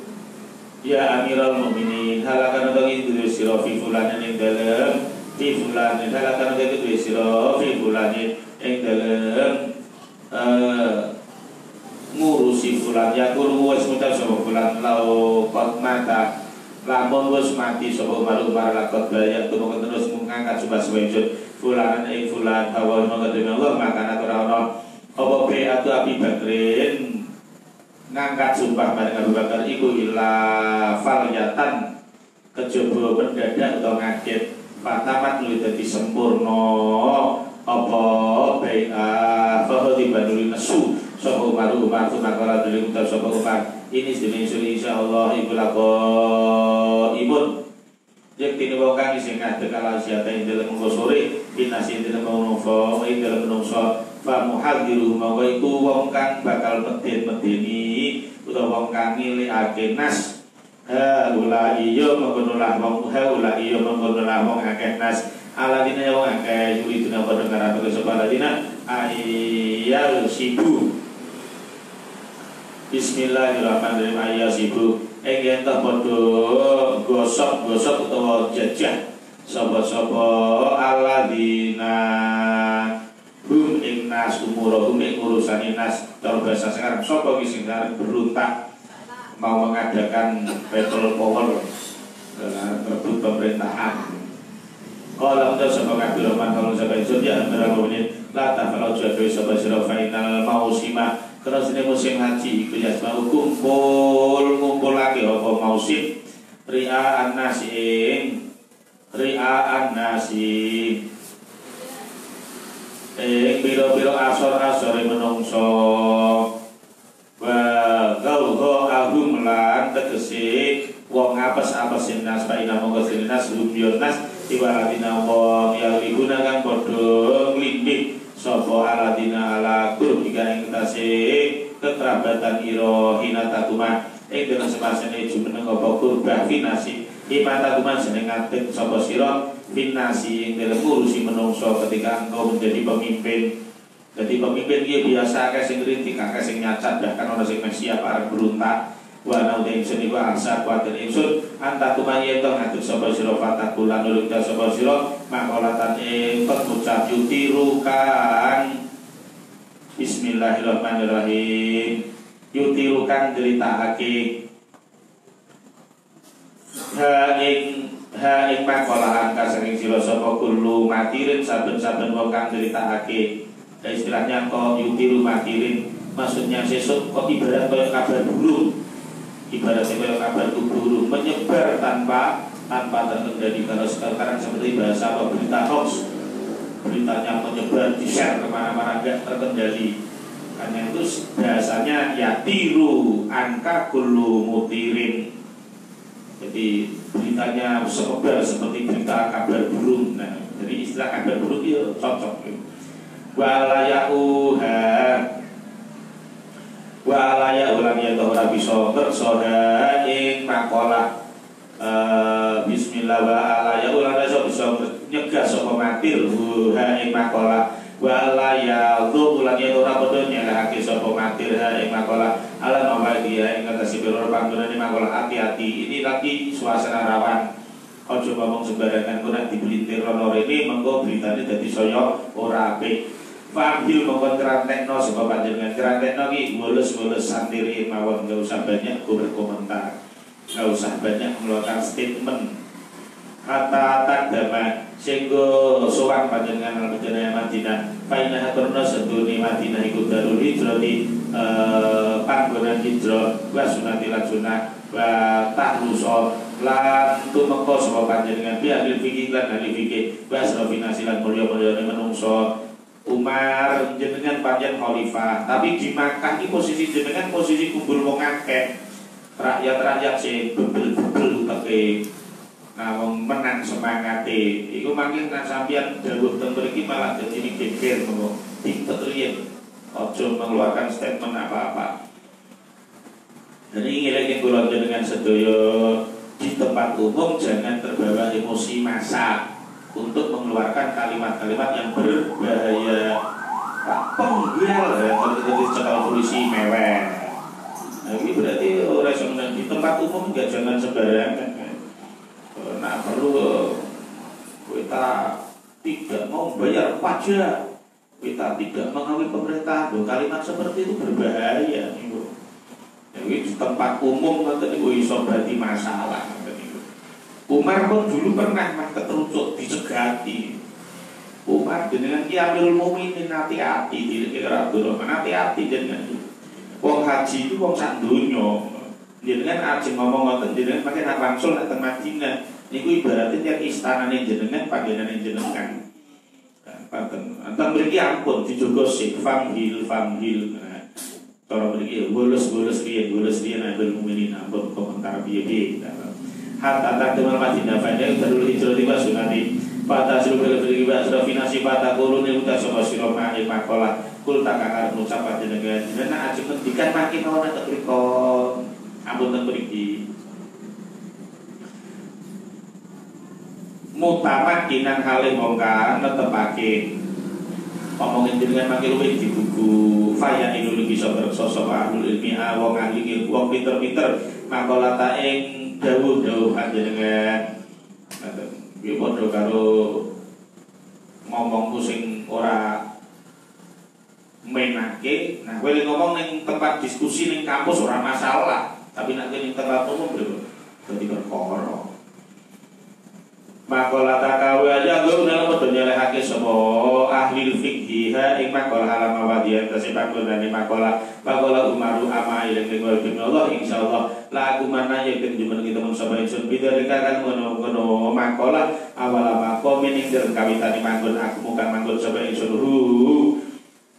Speaker 1: fi fulan halakan kedue sira fi fulani ing dalem ngurusi fulan ya kulo wis ngucap sapa fulan lau qad mata lamun wis mati sapa malu lakot bayat tuwa terus ngangkat subah sewenjut fulan ing fulan hawa mangkene Allah maka ora ono apa be atu Abi Bakrin ngangkat sumpah bareng Abu Bakar iku ila falyatan kejaba mendadak utawa ngaget fatamat luwih dadi sempurna apa bai'a fahadi banul nasu sapa Umar tumakala dhewe utab sapa Umar ini sedene insyaallah ibu lako ibun yen kene wong kang sing ngadeg kala siate ing dalem sore pinasi ing dalem menungso ing dalem menungso fa muhadiru mawa iku wong kang bakal medeni utawa wong kang ngilikake nas ula iya mengkono lah wong ula iya mengkono lah wong akeh nas aladina wong akeh yuri dina padha ngarep sapa aladina ayal sibu Bismillahirrahmanirrahim ayal sibu ing ento padha gosok-gosok utawa jajah sapa-sapa aladina hum ing nas umuruhum ing urusane nas cara bahasa sekarang sapa ki sing arep beruntak mau mengadakan petrol power terbut pemerintahan. Kalau untuk sebab Abdurrahman kalau sampai surya antara mukminin la tafalu jadu sabab sira final mausima karena sini musim haji iku ya mau kumpul lagi apa mausim ria an-nasi biro-biro asor-asore menungso wa gauho ahum lan tegese wong apes-apes nas paina monggo nas lumbion nas iwaladina wong yang digunakan padha nglindih sapa aladina ala kurbika ing tase kekerabatan ira hinatatuma ing dalem semasane jumeneng apa kurbah finasi imantatuma jeneng ngadeg sapa sira finasi ing dalem ngurusi menungso ketika engkau menjadi pemimpin. Jadi pemimpin dia biasa akeh sing kritik, akeh sing nyacat, bahkan orang sing siap arep beruntak. Wa naute ingsun iku angsa kuatir ingsun anta tumaye to ngadeg sapa sira fatakulan nulung sapa sira makolatan ing pengucap yutirukan Bismillahirrahmanirrahim yutirukan critakake ha ing makolahan kasing sira sapa kullu matirin saben-saben wong kang critakake. Istilahnya kok yutiru matirin, maksudnya sesuk kok ibarat kayak kabar burung, ibaratnya kayak kabar burung menyebar tanpa terkendali. Kalau sekarang seperti bahasa apa berita hoax, beritanya menyebar di share kemana-mana nggak terkendali. Karena itu bahasanya yatiru angka kullu mutirin. Jadi beritanya sekebar seperti berita kabar burung. Nah, jadi istilah kabar burung itu cocok. Walaya ulang ya ora bisa kersoha ing makola bismillah walaya ulang bisa nyegah sapa matir ha ing makola walaya ulang ya ora padha nyelehake sapa matir ha ing makola ala nomor dia ing ngatasi pira panggonane makola hati-hati ini lagi suasana rawan. Ojo ngomong sembarangan kok nek dibelintir rono rene mengko beritane dadi saya ora apik. Fambil mongkon kerantekno sebab panjenengan kerantekno ki mulus-mulus santiri mawon enggak usah banyak berkomentar. Enggak usah banyak mengeluarkan statement. Hatta takdama sehingga sowan panjenengan Madinah. Fa inna haturna sedune Madinah iku darul hijrah di panggonan hijrah wa sunnatil sunnah wa tahruso lan tumeka sapa panjenengan bi ahli fikih lan ahli fikih wa asrafinasi lan mulya-mulyane menungso. Umar jenengan panjang khalifah, tapi di Makkah ini posisi jenengan posisi kumpul wong akeh. Rakyat-rakyat sing bebel-bebel uteke. Nah wong menang semangate. Iku mangke nek sampeyan dawuh teng mriki malah dadi geger monggo. Dipetriyen. Ojo mengeluarkan statement apa-apa. Jadi ngeling kula jenengan sedaya di tempat umum jangan terbawa emosi massa untuk mengeluarkan kalimat-kalimat yang berbahaya. Penggel ya, kalau kita dicekal polisi mewah. Nah, ini berarti di tempat umum juga jangan sembarangan. Nah perlu kita tidak mau bayar pajak, kita tidak mengawal pemerintahan. Kalimat seperti itu berbahaya, Ibu. Jadi di tempat umum nanti Ibu iso berarti masalah. Umar pun dulu pernah keterucut disegati. Umar dengan Ki Amirul Mukminin hati-hati, dikira Abdurrahman hati-hati dengan wong haji itu wong sak donya. Jenengan ajeng ngomong ngoten jenengan pakai nak wangsul nak teng Madinah. Niku ibaratnya yang istanane jenengan panggenane jenengan. Panten, antar mriki ampun dijogo sik famhil. Nah, cara mriki bolos riyen Amirul Mukminin ampun komentar piye-piye. Hatta takdimal Madinah fa'inna tadul hijrah tiba sunati Fata silubel beriba surafinasi fata kuluni uta sopa siroma makola kul takakar mengucapkan jenengan jenengan aja mendikan makin kawan atau krikon ampun terperiki mutamak kinan halih mongkar netepake ngomongin jenengan makin luwih di buku faya ilmu bisa bersosok ahlul ilmi wong ahli ilmu wong pinter-pinter makola taing dawuh panjenengan nggih padha karo ngomong sing ora menake. Nah, kowe ngomong ning tempat diskusi ning kampus ora masalah, tapi nek ning tempat umum lho dadi perkara. Makola takawe aja gue udah lama tuh nyelehake semua ahli fikih ing makola halama wadian kasih panggonane makola umaru ama ilang ning Allah insyaallah la aku mana ya ken jumen kita mun sapa ingsun bidareka kan ngono makola awala makomin ing der kawitane manggon aku mukan manggon sapa ingsun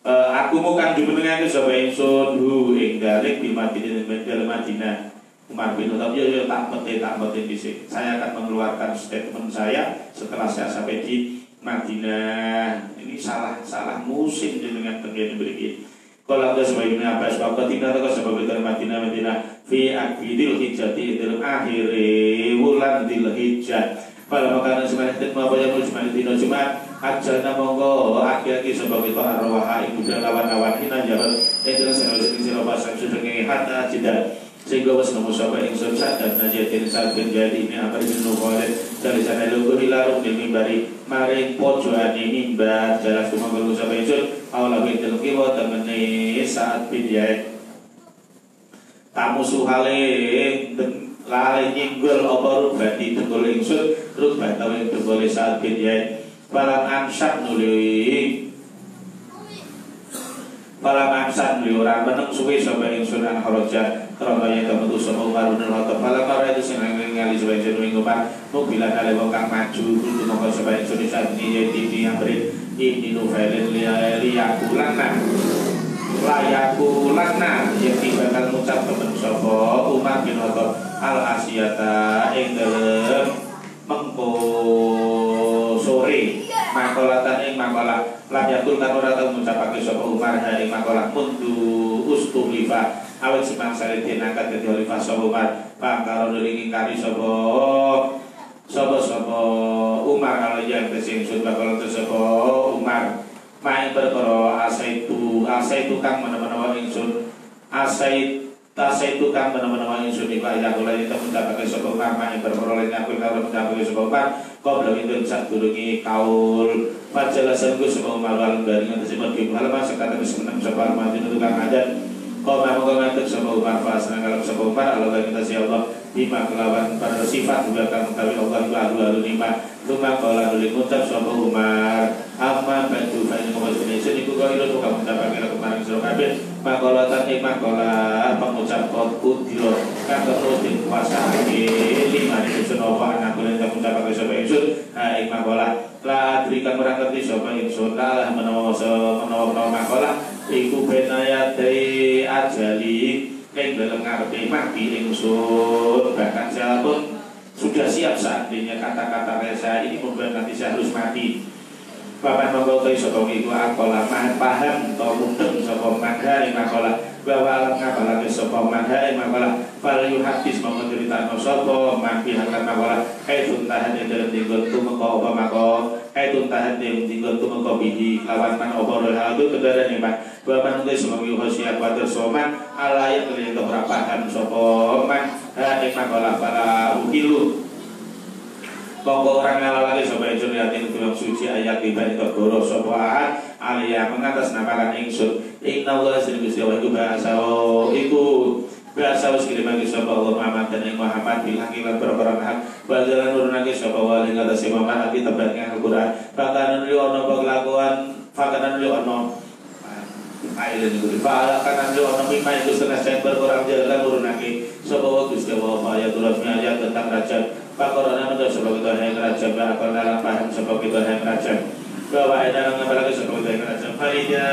Speaker 1: aku mukan jumenengake sapa ingsun ing dalek bil Madinah Umar bin Khattab ya tak penting disik. Saya akan mengeluarkan statement saya setelah saya sampai di Madinah. Ini salah musim dengan tenggene mriki. Kalau ada sebagai Ibnu Abbas bahwa ketika ada sebagai dari Madinah fi akhiril hijjah di akhir bulan Dzulhijjah. Pada makanan semangat mau bayar Jumat dino Jumat ajalna monggo aki-aki sebagai to'ar rawaha ibu dan lawan-lawan hina jalan dengan senoleh sing bahasa sedenge hatta jeda sehingga was nomor sapa ingsun sadar najatin saben jadi ini apa bin Nuqail dari sana lugu hilarung di mimbari maring pojokane mimbar jelas tumanggung sapa ingsun awala bintul kiwa temene saat bidya tamu suhale lale nyinggol apa rubati tegol ingsun rubat tawe tegol saat bidya balang ansat nuli Falam amsan li ora meneng suwe sapa ingsun an kharaja krana yen metu sapa Umar bin Khattab falam ora itu sing ngali sapa ingsun ing Umar mobilan ale wong kang maju kudu mongko sapa ingsun sak iki iki amri iki Nufailin liyakulana yang bakal ngucap temen sapa Umar bin Khattab al asiyata ing dalem mengko sore makolatan ing makola lan yatul kan ora tau ngucapake sapa Umar hari makola mundu ustulifa awet simang sare dinangkat dadi khalifah sapa Umar pangkaro nulingi kari sapa Umar kalau yang kesingsun bakal sapa Umar main perkara asaitu kang menawa ingsun tasaitu kang menawa ingsun iku ya kula yen mendapatake sapa Umar main perkara lan aku kalau mendapatake sapa Umar kau belum itu sadurunge kaul pajelasan gue sapa Umar lan dari ngatesipun ki halaman sekata keseneng sapa Madinah tukang adat kau mau ngantuk sapa Umar fa seneng kalau sapa Umar Allah kita si Allah bima kelawan pada sifat juga kang utawi Allah iku alu lima tuma kala nuling ngucap sapa Umar amma batu fa ini kawat Indonesia niku kau ilo tukang mendapatake kemarin sira kabeh makolatan makola pengucap kod dilo kang terus dikuasai lima itu senopo anak kulen tak mendapatake sapa ingsun ing makola la adrikan ora ngerti sapa ingsun lah menawa makola iku benayate ajali ing dalem ngarepe mati ingsun bahkan saya pun sudah siap seandainya kata-kata saya ini membuat nanti saya harus mati. Bapak monggo kaya sapa iku akola paham to mudeng sapa madha ing makola bahwa alam ngabalake sapa madha ing makola fal yuhadis monggo critakno sapa mampi hakan makola kaitun tahan ing dalem dinggon tumeka apa mako kaitun tahan ing dinggon tumeka bihi lawan man apa hal kendaraan iman bahwa manungsa semoga khosiat water soman ala yang kelihatan paham sapa man ing makola para ukilu Monggo orang ngalalake sapa ingsun yatin film suci ayat tiba itu goro sapa alia mengatasnamakan ingsun inna Allah sing Gusti Allah iku bahasa wis kirimake sapa Allah Muhammad dan ing Muhammad bilang lan perkara hak bajalan nurunake sapa wa ing atase Muhammad ati tebak ing Al-Qur'an pakanan li ono kelakuan pakanan li ono aile niku pakanan li ono mimma itu senajan perkara jalan nurunake sapa wa Gusti Allah ayat ayat tentang raja pakorana menurut sebab kita yang raja bakal dalam paham sebab kita yang raja bahwa dalam ngabalake sebab kita yang raja faida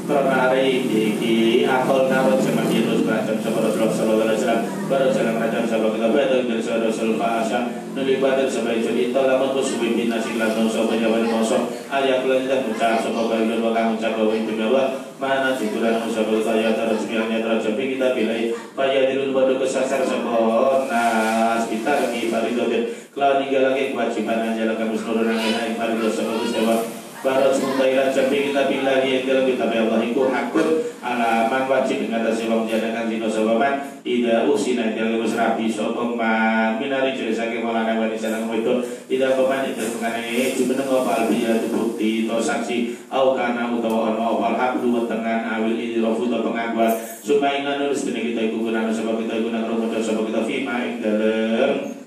Speaker 1: karena hari ini akal narot sama Yunus macam sebab Rasulullah sallallahu alaihi wasallam baru jalan macam sebab kita betul dari Rasul Fasa nabi badan sampai jadi itu lama tu subin nasi langsung sampai jalan masuk ayat lanjut ucap sebab kita bakal ucap bahwa itu bahwa mana titulan sebab kita terus biarnya terus kita pilih payah dilun baru kesasar sebab nas kita lagi faridotin kalau tinggal lagi kewajiban aja lakukan seluruh rangkaian faridos sebab sebab Barat semuanya jambi kita bilang yang dalam kitab Allah itu hakun alaman wajib dengan atas wong jadakan dino sababan tidak usina dalam rabi sopeman minari jelasake maulana wali salam itu tidak peman itu mengenai jumeneng opal biya bukti atau saksi au kana utawa ono opal hak dua tengah awil idrofu atau pengakuan supaya nulis dene kita iku gunane sebab kita iku nang romo sebab kita fima ing dalam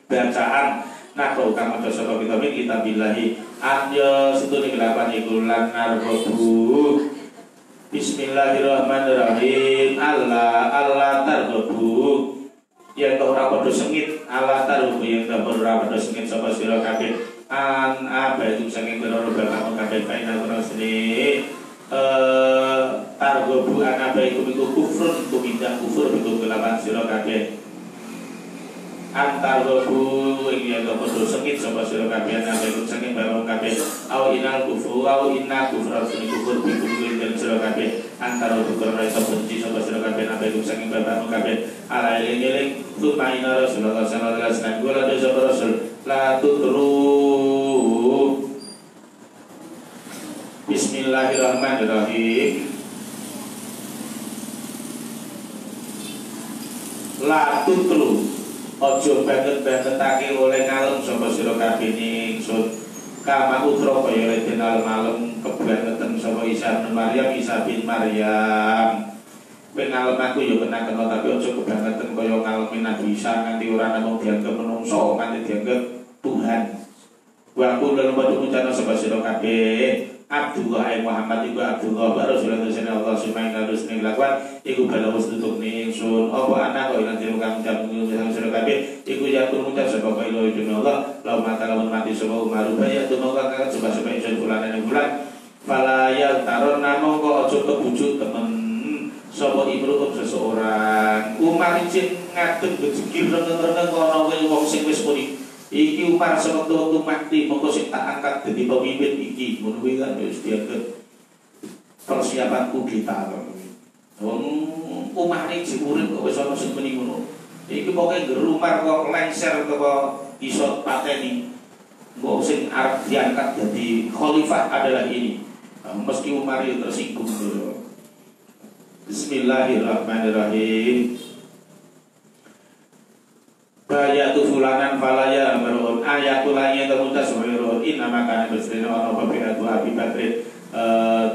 Speaker 1: bacaan nah kalau kamu dosa kita kita bilahi anja setuni kelapan ikulan narkobu Bismillahirrahmanirrahim Allah targobu yang kau rapodo sengit Allah targobu yang kau rapodo sengit sopa siro kabin an apa itu sengit beroro berkamu kabin kaina kurang seni targobu an apa itu kufrun kumindah kufur itu kelapan siro kabin antar robu ini ada foto sengit sobat siro kabian ada ikut sengit barang kabeh au inal kufu au inna kufra seni kufur bikum dan siro kabeh antar robu karena itu benci sobat siro kabian ada ikut sengit barang kabeh ala eling tu maina Rasulullah sallallahu alaihi wasallam gula dosa Rasul la tutru Bismillahirrahmanirrahim la tutru ojo banget-bangetake oleh ngalem sapa sira kabeh ingsun kama utra kaya den alem-alem kebangetan sapa Isa bin Maryam ben ngalem aku ya kena-kena tapi ojo kebangetan kaya ngalem Nabi Isa nganti ora namung dianggep menungso nganti dianggep Tuhan wa qul lan ucapna sapa sira kabeh Abdullah Muhammad iku Abdullah wa Rasulullah sallallahu alaihi wasallam harus ning lakuan iku balawus tutuk ning sun apa anak kok ilang dhewe kang ucap ning sira kabeh iku ya kun ucap sebab ilo itu Allah law mata lamun mati sapa Umar ya tu mongko kang coba insun bulan bulan fala ya taron namung kok aja kebujuk temen sapa ibru seseorang Umar izin ngadeg gejikir reneng-reneng ana wong sing wis muni iki Umar sewektu mati mongko sing tak angkat dadi pemimpin iki ngono kuwi kan wis dianggep persiapan kudeta wong Umar iki urip kok wis ana sing muni ngono iki pokoke gerumar kok lengser kok iso pateni kok sing arep diangkat dadi khalifah adalah ini meski Umar itu tersinggung dulu. Bismillahirrahmanirrahim. Bayatu fulanan falaya marun ayatul lainnya temutas wirun inna makana berserina ono babiatu Abi Bakrin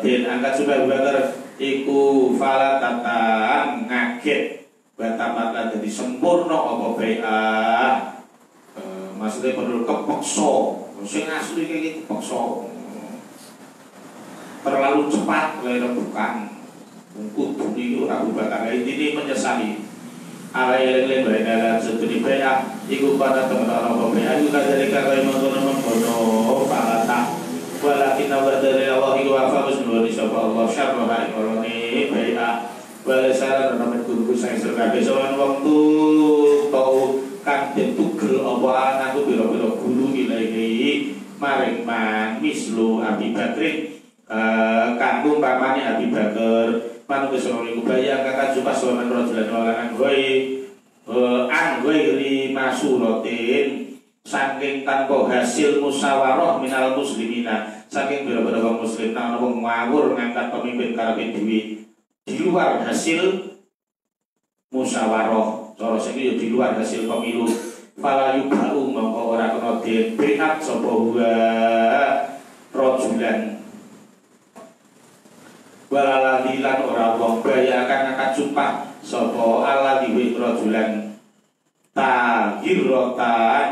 Speaker 1: den angkat supaya Bakar iku falatatan ngaget batamatan jadi sempurna apa bai'ah maksudnya perlu kepeksa sing asli kayak kepeksa terlalu cepat lera bukan kudu iki ora Abu Bakar ini menyesali ala yang baik dalam studi bai'ah iku pada teman-teman apa bai'ah iku dari kaya mengkono falata walakin awal dari Allah iku wafa musnul sapa Allah syarra ikoroni bai'ah wala saran namanya kudu saya sergabe sowan waktu tau kang den tugel apa anakku biro-biro guru ilahi maring man mislu Abi Bakrin kanggo pamane Abi Bakar panu kesono iku bayang kakak suka sowan rajulan walangan ri masuratin saking tanpa hasil musyawarah minal muslimina saking biro-biro wong muslim nang wong ngawur ngangkat pemimpin karepe dhewe di luar hasil musyawarah cara sing di luar hasil pemilu fala yubau mongko ora kena den beat sapa wa rajulan walaladilan ora wong baya akan angkat sumpah sapa alladhi rajulan tahiratan.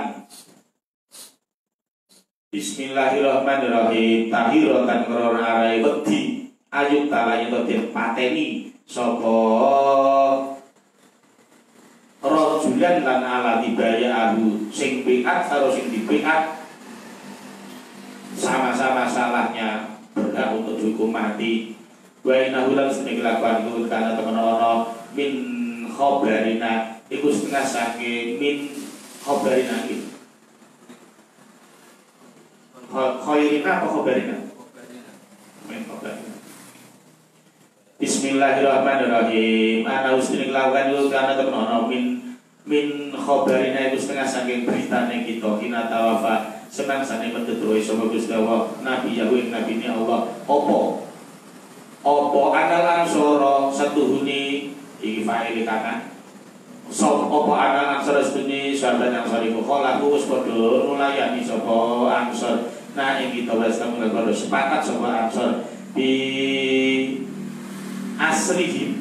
Speaker 1: Bismillahirrahmanirrahim. Tahiratan krana arai wedi ayub tala yen den pateni sapa rajulan lan alladhi baya'ahu sing biat karo sing dibiat sama-sama salahnya berhak untuk dihukum mati. Wa innahu lan sedeng lakukan iku kana temen-temen min khobarina iku setengah saking min khobarina iki. Khairina apa khobarina? Min khobarina. Bismillahirrahmanirrahim. Ana sedeng lakukan iku kana temen-temen min khobarina iku setengah saking beritane kita hina tawafa senang sane mentetuhi sapa Gusti Allah nabi Yahweh nabi ni Allah opo anal ansoro satuhuni iki fa'il kana sop opo anal ansoro satuhuni sahabat yang sarifu kholahu wis padha nulayani sapa ansor nah ing kita wis tamun padha sepakat sapa ansor di asrihim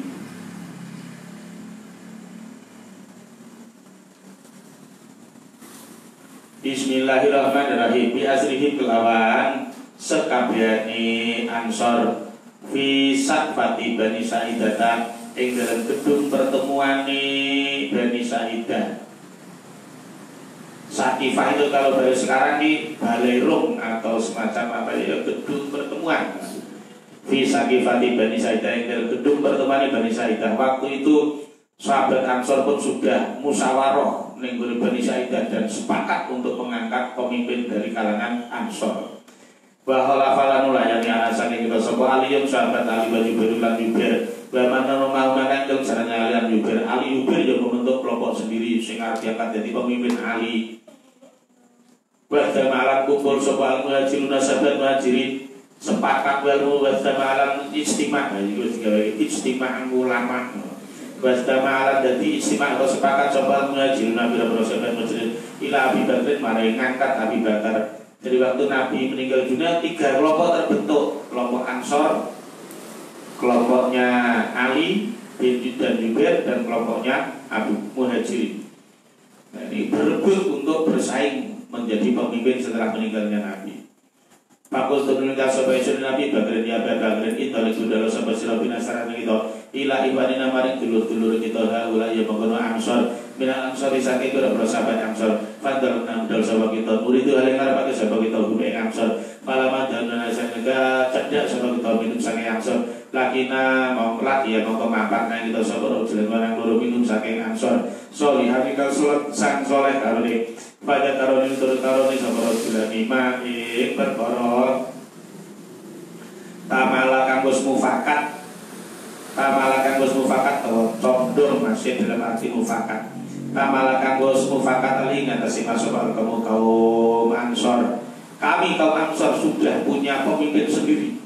Speaker 1: Bismillahirrahmanirrahim bi asrihim kelawan sekabehane ansor fi satfati Bani Sa'idah ing dalam gedung pertemuane Bani Sa'idah. Satifah itu kalau dari sekarang di balai rum atau semacam apa ya gedung pertemuan. Fi satifati Bani Sa'idah ing dalam gedung pertemuan Bani Sa'idah. Waktu itu sahabat Ansor pun sudah musyawarah ning Bani Sa'idah dan sepakat untuk mengangkat pemimpin dari kalangan Ansor. Bahwa falan ulayani alasan yang kita sebut aliyum sahabat Ali wa Jubair lan Jubair wa mana mau mengandung sarana alian Jubair Ali Jubair yang membentuk kelompok sendiri sing arep diangkat jadi pemimpin Ali. Wa malam kumpul sapa al-muhajirun sahabat muhajirin sepakat wal malam istimewa itu digawe istimewa ulama. Wa malam dadi istimewa atau sepakat sapa al-muhajirun nabi sahabat muhajirin ila Abi Bakr mari ngangkat Abi Bakar. Jadi waktu Nabi meninggal dunia 3 kelompok terbentuk, kelompok Ansor, kelompoknya Ali bin dan Jubair dan kelompoknya Abu Muhajirin. Nah, ini berebut untuk bersaing menjadi pemimpin setelah meninggalnya Nabi. Pakul meninggal sampai istri Nabi Bakrin ya Bakrin itu lalu dalam sampai sila binasaran kita ila ibadina maring dulur-dulur kita haula ya mengkono Ansor minal Ansor saking kira sahabat Ansor fadal nang sahabat kita murid itu hal yang ngarepake sahabat kita hube Ansor palaman dan nasaga cedak sahabat kita minum saking Ansor lakina mau laki ya mau mapak nang kita sahabat jalan barang loro minum saking Ansor solihah kal salat sang soleh karone pada karone turut karone sahabat jalan iman ing perkara tamala kang wis mufakat tamalakan bos mufakat atau condong masih dalam arti mufakat. Tamalakan bos mufakat ali ngatasi masuk kamu kaum Ansor. Kami kaum Ansor sudah punya pemimpin sendiri.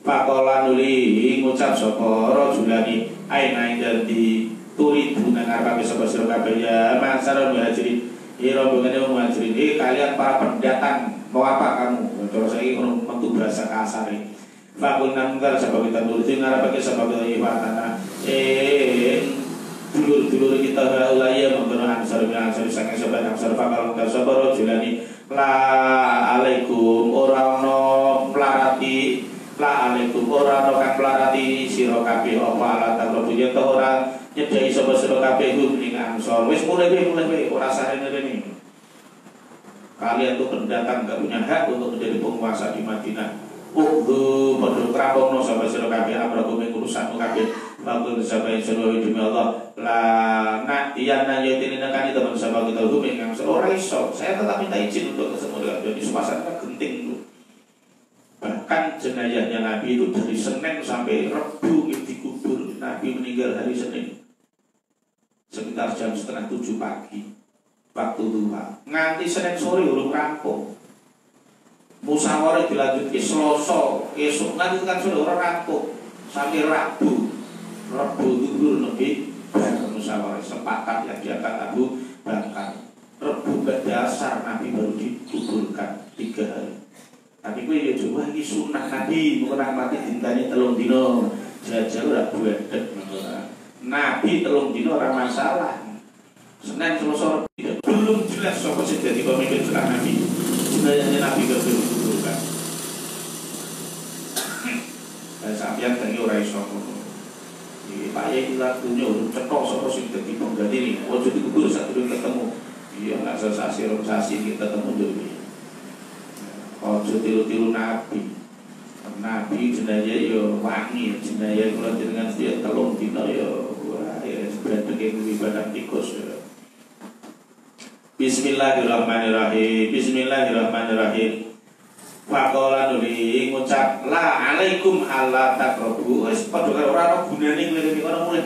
Speaker 1: Fakola nuli ngucap sopo rojulani aina dan di turi bukan apa bisa bersih kabeh ya masalah muhajirin. Rombongannya muhajirin. Kalian para pendatang mau apa kamu? Terus saya ingin mentu bahasa kasar ini. Fakun nangkal sebab kita dulu dengar pakai sebab kita ibadah dulur-dulur kita ulaya menggunakan ansar sangat sebab ansar fakal nangkal sebab rojulani la alaikum orang no pelarati la alaikum orang no kan pelarati siro kabeh apa alat tak punya to orang nyedai sebab siro kabeh ning ansar wis mulai ora sarene rene kalian tuh pendatang gak punya hak untuk menjadi penguasa di Madinah. Padha krapongno sapa sira kabeh amraku ing urusan kabeh waktu sampai seluruh demi Allah la nak yang nanya ini nekani teman sama kita hubung yang ora iso saya tetap minta izin untuk ketemu dengan beliau di suasana genting itu. Bahkan jenazahnya Nabi itu dari Senin sampai Rabu dikubur. Nabi meninggal hari Senin sekitar jam 6:30 pagi waktu duha nganti Senin sore urung rampung. Musyawarah dilanjut ke Selasa, esok nanti kan sudah orang rampung sampai Rabu duhur lebih musyawarah sepakat yang diangkat Abu dibakar. Rebu gak dasar Nabi baru dikuburkan 3 hari. Tapi gue ya coba ini sunnah Nabi, bukan mati dintani 3 dino. Jajal ora buedek Nabi 3 dino ora masalah. Senin Selasa belum jelas sapa sing dadi pemimpin setelah Nabi. Sebenarnya Nabi gak perlu dikuburkan. Dan sampeyan tadi ora iso ngono. Iki Pak Yai lakunya urung cetok sapa sing dadi pengganti ini. Ojo dikubur sak durung ketemu. Iya nggak sensasi kita ketemu dulu. Ojo tiru-tiru Nabi. Nabi jenazah yo wangi, jenazah kalau dengan dia 3 dino yo wah ya sebenarnya ibadah tikus ya. Bismillahirrahmanirrahim. Bismillahirrahmanirrahim. Faqala nuli ngucap la alaikum alla taqrabu. Wis padha karo ora gunane ngene ora mulai.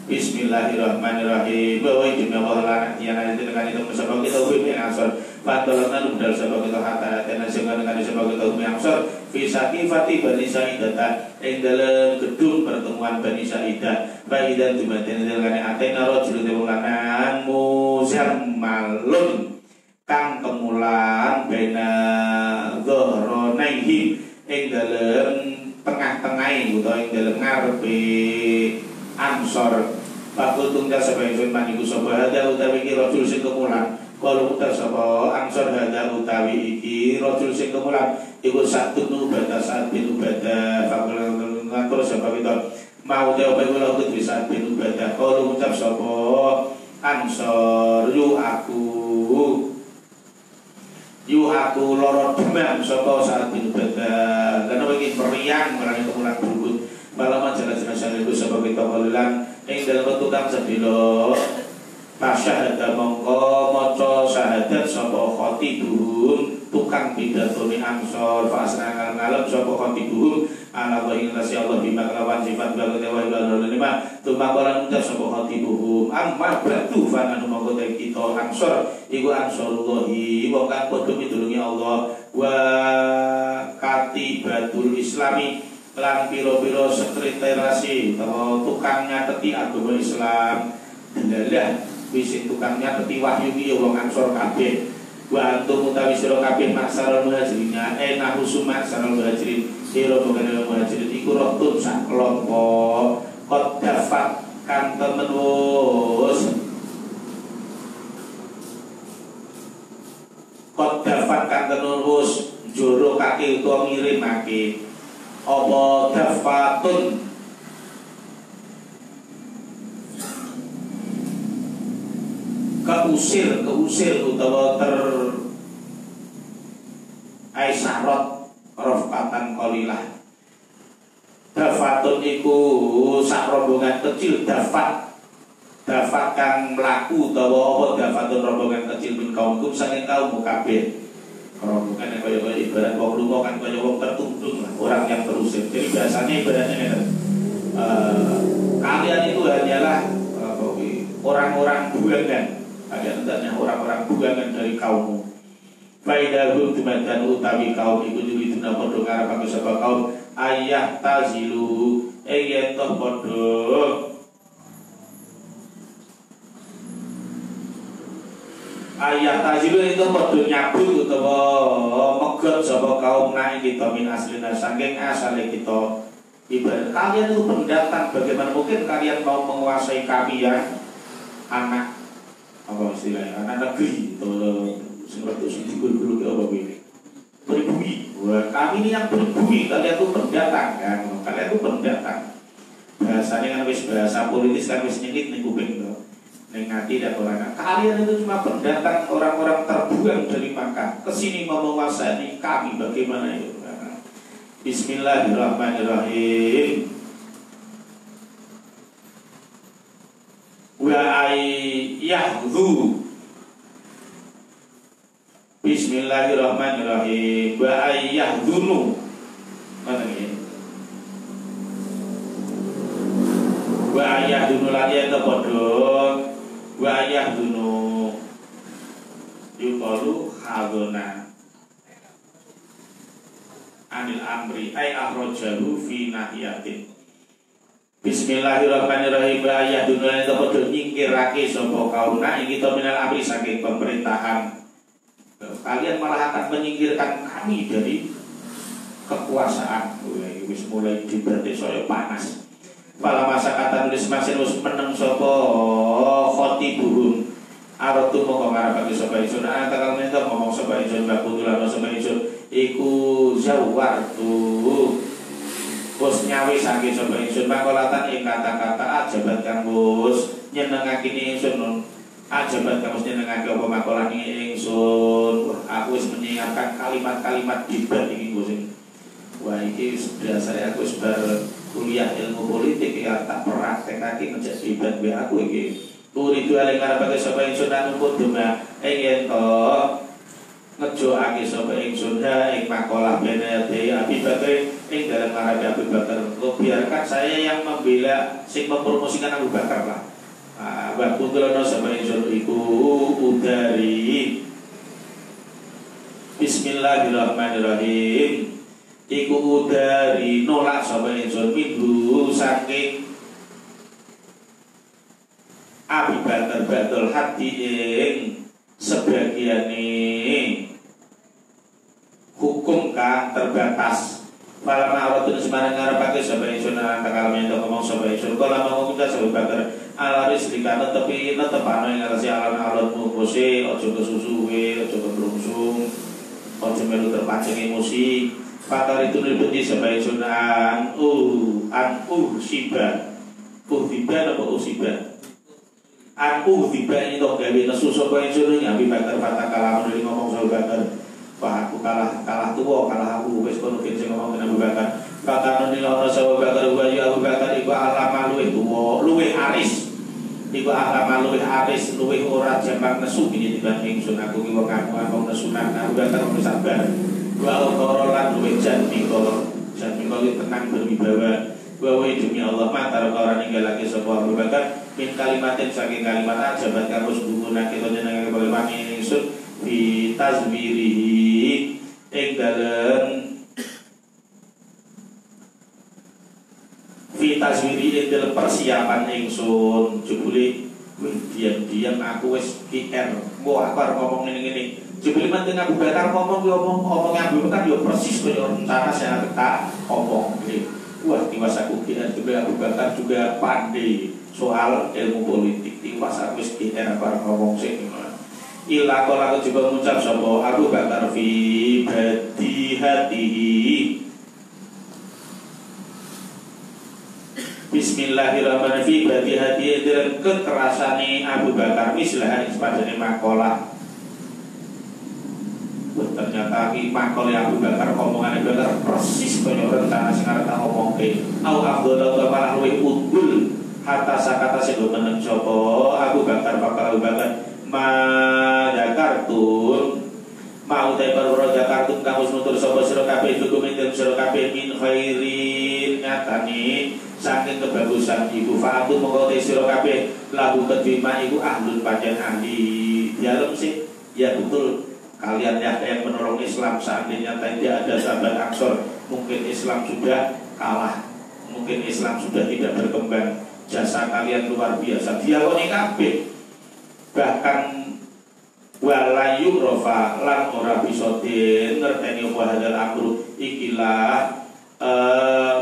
Speaker 1: Bismillahirrahmanirrahim. Bahwa demi Allah lan yang ada dengan itu sebab kita hukum yang asal. Fadolana lumdal sebab kita hatta dan dengan sebab kita hukum yang asal. Fisaki Fatih Bani Sa'idah yang dalam gedung pertemuan Bani Sa'idah. Bayidan dimatin dengan atena rojul diwulanan muzammalun kang kemulan bena dhahronaihim yang dalam tengah-tengahin atau yang dalam ngarepe Ansor Pakul tunggal sebagai maniku sapa hada utawi iki rajul sing kemulan kalau utar sapa Ansor hada utawi iki rajul sing kemulan iku satu Ubadah saat bin Ubadah Pakul ngatur sapa kita mau dewe kula kudu saat bin Ubadah kalau ucap sapa Ansor yu aku loro demam sapa saat bin Ubadah karena iki meriang marang kemulan berikut malam jelas-jelas itu sebagai kawalan yang dalam tukang sedilo pasyahadah mongko moco syahadat sopo khotibuhum tukang pidatoni Ansor fasrangan ngalem sopo khotibuhum ala wa ingrasi Allah bima kelawan sifat bagai dewa ibadah lima tumakolan ucap sopo khotibuhum amma batu fananu mongko kita Ansor iku Ansorullahi wong kang padha mitulungi Allah wa katibatul islami lan piro-piro sekretariasi atau tukang nyateti agama Islam delalah wis tukang nyateti wahyu iki wong Ansor kabeh wa antum utawi sira kabeh maksarul muhajirin nahu sumaksarul muhajirin sira bukan muhajirin iku rotun sak kelompok qad dafat kan temen wis qad dafat kan temen wis joro kaki utawa ngirimake apa dafatun keusir utawa aisarot rofkatan qalilah. Dafatun iku sak rombongan kecil dafat kang mlaku utawa apa dafatun rombongan kecil min kaumkum saking kaum kabeh. Rombongan yang kaya ibarat wong lunga kan kaya wong tertundung lah, orang yang terusir. Jadi biasanya ibaratnya kalian itu hanyalah orang-orang buangan, ada entahnya orang-orang buangan dari kaummu. Faidahum tumadan utawi kaum iku diwiduna padha ngarepake sapa kaum ayah tazilu yen toh padha ayah tazilu itu padha nyabut utawa megot sapa kaum naik kita min aslina saking asale kita ibarat kalian itu pendatang bagaimana mungkin kalian mau menguasai kami ya anak apa istilahnya anak negeri atau seperti itu guru-guru ke apa ini pribumi wah kami ini yang pribumi kalian itu pendatang kan kalian itu pendatang bahasanya kan wis bahasa politis kan wis nyengit nih kuping tuh ngati dan orang kalian itu cuma pendatang orang-orang terbuang dari Makkah kesini mau menguasai kami bagaimana itu Bismillahirrahmanirrahim wa ayyahdhu Bismillahirrahmanirrahim wa ayyahdhunu mana ini wa ayyahdhunu lagi ada bodoh wa ayyahdhunu yuqalu hadona anil amri ay ahrojahu fi nahiyatin Bismillahirrahmanirrahim. Ayah dunia itu padha nyingkirake sapa kaum ing kita minal amri saking pemerintahan. Kalian malah akan menyingkirkan kami dari kekuasaan. Wis mulai diberarti saya panas. Pala masa kata nulis masin wis meneng sapa khotibuhum aratu moko ngarepake sapa ingsun takal mento ngomong sapa ingsun bakutulan sapa ingsun iku zawartu bos nyawi saking sapa ingsun makolatan ing kata-kata ajabat kang bos nyenengake ingsun ajabat kang bos nyenengake apa makolah ingsun aku wis menyiapkan kalimat-kalimat debat iki bos. Wah iki dasare aku wis bar kuliah ilmu politik ya tak praktekake ngejak debat be aku iki. Turidu aling ngarepake sapa ingsun anu kuduma ing to ngejoake sapa ingsun ing makalah benete Abi Bakar ing dalam ngarepe Abu Bakar. Biarkan saya yang membela sing mempromosikan Abu Bakar lah. Wa kutulono sapa ingsun iku udari. Bismillahirrahmanirrahim. Iku udari nolak sapa ingsun minhu saking Abi Bakar badul hati ing sebagiane hukum kang terbatas. Fala ma'aratun semarang ngarepake sapa ingsun takal mento ngomong sapa ingsun kala ngomong kita sapa Bakar alaris dikana tepi netepano ing ngarasi alon-alonmu bose aja kesusuwe aja kebrungsung aja melu terpancing emosi. Fakar itu nilai sapa ingsun siba apa usiba aku tiba ini toh gawe nesu sapa ingsun ing Abi Bakar fatakala dari ngomong sapa Bakar wah aku kalah tuwa kalah aku wis kono sing ngomong Abu Bakar fakar nilai sapa Bakar wa ya Abu Bakar iku alama luwih tuwa luwih aris iku alama luwih aris luwih ora jamak nesu iki dibanding ingsun aku ki wong ngomong nesunan Abu Bakar wis sabar wa qorolan luwih jan mikol tenang berwibawa bahwa demi Allah matar orang ninggalake sapa Abu Bakar min kalimatin saking kalimat ajabat kamu sebutuna kita jenenge kalimat ingsun fi tazwirihi ing dalem fi tazwiri ing dalem persiapan ingsun jebule diam-diam aku wis GR mau aku arep ngomong ngene-ngene jebule manten Abu Bakar ngomong Abu Bakar yo persis kaya rencana sing tak omong. Wah, tiwas aku kira juga Abu Bakar juga pandai soal ilmu politik. Tiwas aku kira apa ngomong sing ila kala coba ngucap sapa Abu Bakar fi hatihi. Bismillahirrahmanirrahim. Fi hatihi dalam kekerasane Abu Bakar mislah sepadane makalah. Ternyata makol yang Abu Bakar omongan Abu Bakar persis kaya rencana sing arep tak omongke. Au afdhalu malah luwih unggul hatta sakata sing meneng sapa Abu Bakar bakal Abu Bakar madakartun mau te perwara Jakarta kang wis nutur sapa sira kabeh hukum ing sira kabeh min khairin nyatane saking kebagusan iku fa'atu mongko te sira kabeh lahu kedima iku ahlun pancen ahli dialem sih ya betul. Kalian yang menolong Islam seandainya tidak ada sahabat Ansor, mungkin Islam sudah kalah, mungkin Islam sudah tidak berkembang. Jasa kalian luar biasa. Dialoni kabeh. Bahkan walayu rofa lan ora bisa ngerteni wahadal amru ikilah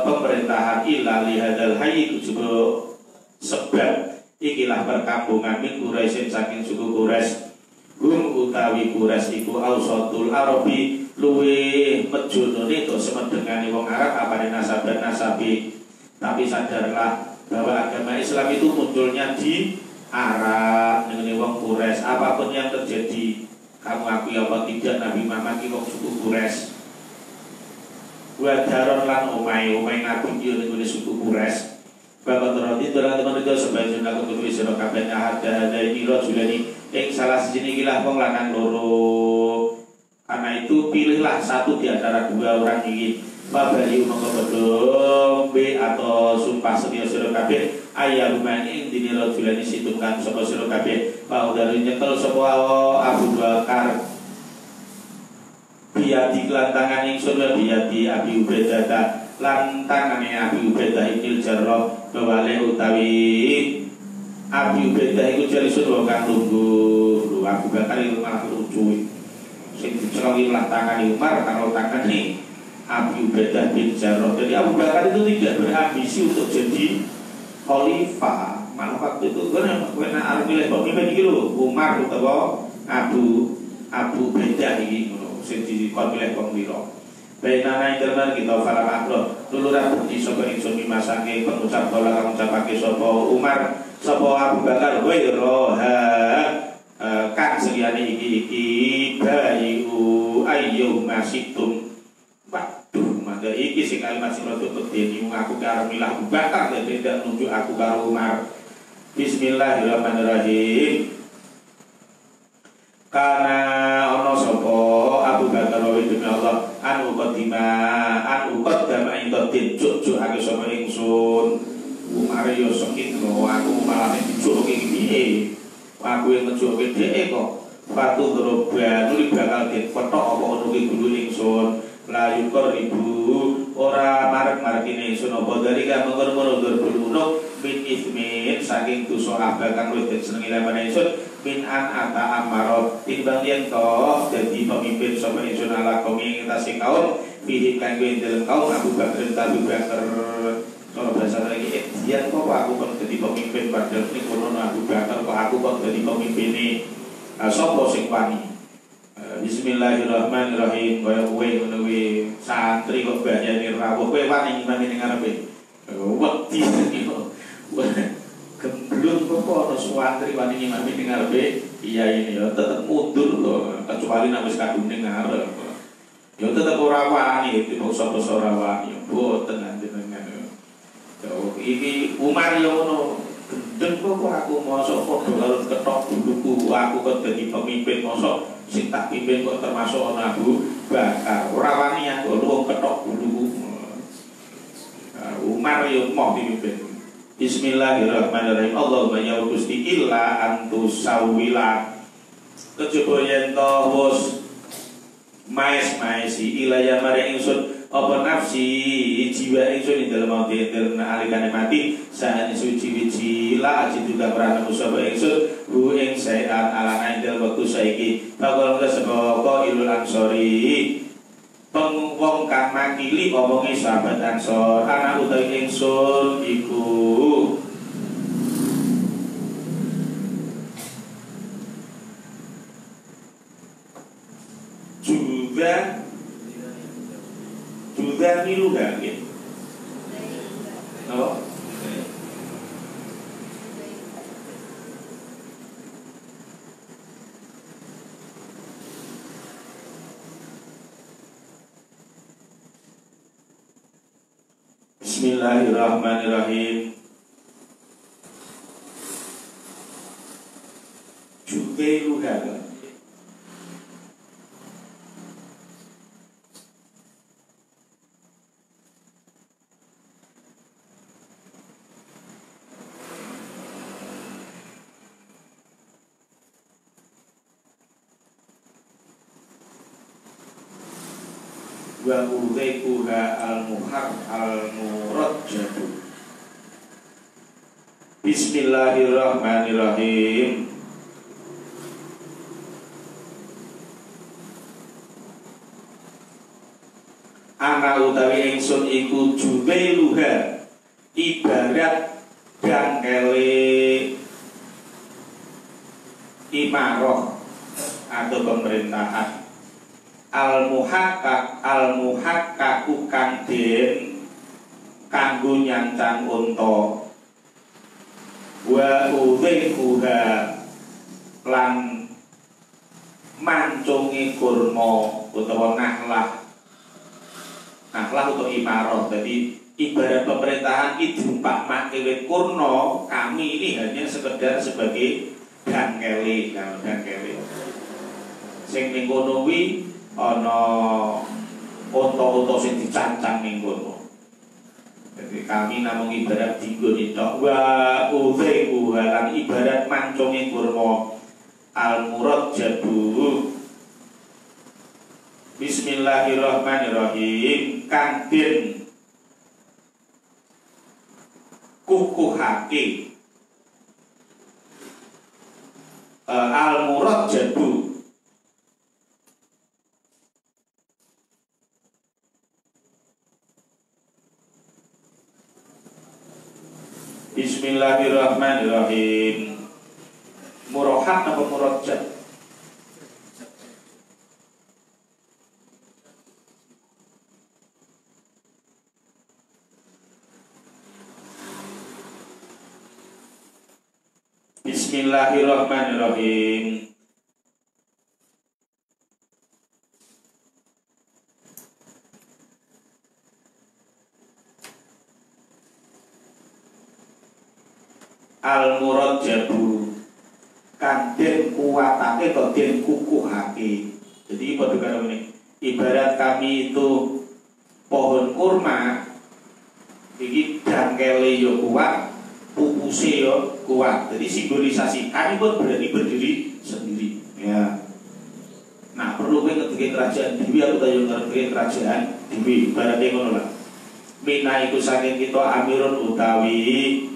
Speaker 1: pemerintahan ila lihadal hayy juga sebab ikilah perkampungan min Quraisyin saking suku Quraisy. Utawi Quraisy iku ausatul Arabi luwih medunone to semedengane wong Arab apane nasabi. Tapi sadarlah bahwa agama Islam itu munculnya di Arab dengan wong Quraisy. Apapun yang terjadi, kamu akui apa tidak Nabi Muhammad iki wong suku Quraisy. Wa daron lan omahe Nabi iki ning suku Quraisy. Bapak terhati dalam teman itu sebagai aku tulis sira kabeh ada ini rajulani ing salah siji iki lah wong lanang loro. Karena itu pilihlah satu di antara dua orang ini. Babali mongko bodho be atau sumpah setia sira kabeh ayyaman ing dini rajulani situkan sapa sira kabeh paudari nyekel sapa Abu Bakar biadi lantangan ingsun biadi Abi Ubaidah lan tangane Abi Ubaidah ikil jarrah Kewale utawi Abi Ubaidah iku jalisun wong kang lungguh. Lho Abu Bakar iku malah lucu. Sing diceloki lah tangan Umar karo tangan nih Abi Ubaidah bin Jarrah. Jadi Abu Bakar itu tidak berambisi untuk jadi khalifah. Malah waktu itu karena arep milih pemimpin iki lho, Umar utawa Abu Ubaidah iki ngono. Sing dikon milih pemira. Bainana interman kita falam akro luluran bukti sapa ingsun mimasake pengucap kala kang ngucapake sapa Umar sapa Abu Bakar roha kang seliyane iki bayu ayyuh masitum. Waduh mangga iki sing kalimat sing rada medeni aku karo milah Abu Bakar dadi tidak nunjuk aku karo Umar. Bismillahirrahmanirrahim. Karena ono sapa Abu Bakar wa demi Allah anu qaddama indin juk ake sapa ingsun Umar yo sakit lho aku malah dijuke iki piye aku yang ngejuke dhek kok patu droba nuli bakal diketok apa ngono ki guru ingsun la yukor ribu ora marek-marek ingsun apa dari kan ngono-ngono berbulu min ismin saking dosa abakan wis senengi lemane ingsun min an ata amarot timbang yen to dadi pemimpin sapa ingsun ala kaum ing atase kaum fihi kanggo dalam kaum Abu Bakar kalau bahasa lagi dia kok aku kok jadi pemimpin padahal ini kono Abu Bakar kok aku kok jadi pemimpin ini sapa sing wani. Bismillahirrahmanirrahim. Kaya kowe ngono kuwi santri kok bayane rawuh kowe wani imam ning ngarepe. Wedi kok. Gemblung kok ana santri wani imam ning ngarepe. Iya ini ya tetep mundur lho kecuali nek wis kadung ning ngarep. Ya tetep ora wani iki sapa ora wani boten jenengan. Iki Umar yo ngono. Gendeng kok aku mosok padha karo ketok buluku aku kok dadi pemimpin mosok sing tak pimpin kok termasuk ana Abu Bakar. Ora wani aku lu ketok buluku. Umar yo mau dipimpin. Bismillahirrahmanirrahim. Allahumma ya Gusti illa antus sawila. Kejaba yen to wis maes-maesi ilaya mare ingsun apa nafsi jiwa ingsun ing dalem mati alikane mati saat suci-suci la aji juga prana sapa ingsun bu ing saat alana ing dalem wektu saiki bakal sebab ilul ansori wong kang makili omonge sahabat Ansor ana utawi ingsun iku juga milu gak gitu. Oh. Bismillahirrahmanirrahim. Juga luha. Wa uzaikuha al-muhar al-murajjadu. Bismillahirrahmanirrahim. Ana utawi ingsun iku jubailuha ibarat gangkele imaroh atau pemerintahan al-muhakkaku kang den kanggo nyancang unta wa udhiquha lan mancunge kurma utawa nahlah utawa imarah. Jadi ibarat pemerintahan itu Pak Makiwit Kurno kami ini hanya sekedar sebagai dangkele sing ning kono kuwi ana unta-unta sing dicancang ning kono. Jadi kami namung ibarat dinggo tok wa udhiquha lan ibarat mancunge kurma al-murajjadu. Bismillahirrahmanirrahim. Kantin kukuhake al-murad jabu. Bismillahirrahmanirrahim. Murahat apa murajjab? Bismillahirrahmanirrahim. Al-murajjabu kan den kuatake atau den kukuhake. Jadi padha karo ngene. Ibarat kami itu pohon kurma iki dangkele yo kuat, pupuse yo kuat. Jadi simbolisasi kami pun berani berdiri sendiri. Ya. Nah, perlu kowe ngerti kerajaan dewi atau yo ngerti kerajaan dewi. Ibaratnya ngono lah. Mina iku saking kita amirun utawi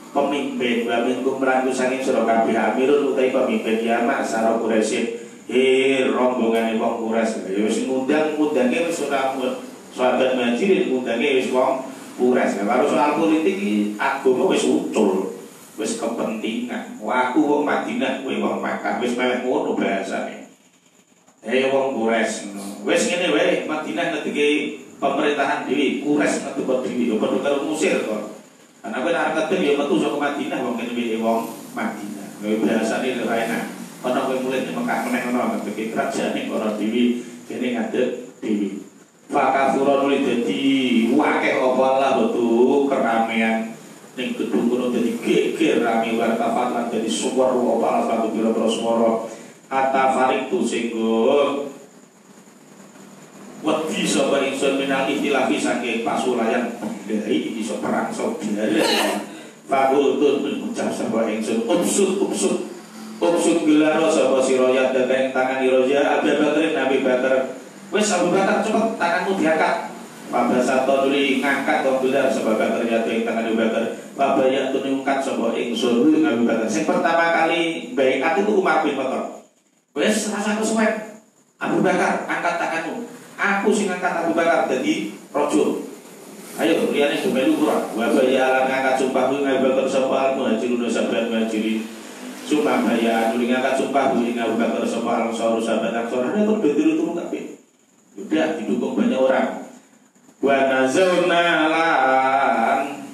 Speaker 1: pemimpin wa minkum merantu saking sira kabeh amirun utawi pemimpin ya maksara Quraisy rombongane wong Quraisy ya wis ngundang-undange wis ora sahabat Muhajirin ngundange wis wong Quraisy. Karo soal politik iki agama wis ucul wis kepentingan aku wong Madinah kowe wong Makkah wis mewah ngono bahasane wong Quraisy wis ngene wae Madinah ngetike pemerintahan dhewe Quraisy ngetike dhewe yo padha karo Mesir kok. Karena kowe arep ketemu ya metu saka Madinah wong kene wae wong Madinah. Kowe biasane ora enak. Ana kowe mulih ning Mekah meneh ngono ngetike kerajaan para dewi kene ngadeg dewi. Fakasura nuli dadi akeh apa lah betul keramaian ning gedung kono dadi geger rame wartafat lan dadi suwara apa lah satu pira-pira swara. Hatta farik tu singgo wedi sapa ingsun minal ikhtilafi saking pasulayan dari iso perang saudara. Fakultun mengucap sapa ingsun upsut gelar sapa sira ya dateng tangan roja Abu Bakar Nabi Bakar. Wis Abu Bakar cepet tanganmu diangkat. Pabasato nuli ngangkat wong gelar sapa Bakar ya dateng tangan Abu Bakar. Pabayat ngangkat sapa ingsun Abu Bakar. Sing pertama kali baiat itu Umar bin Khattab. Wis rasa kesuwen. Abu Bakar angkat tanganmu. Aku sing angkat Abu Bakar dadi raja. Ayo liyane do melu ora. Wa bayalan ngangkat sumpah kuwi Abu Bakar sapa Muhajirun sahabat Muhajirin. Sumpah bayan nuli ngangkat sumpah kuwi Abu Bakar sapa Ansar sahabat Ansar. Ada turu kabeh. Udah didukung banyak orang. Wa nazawna lan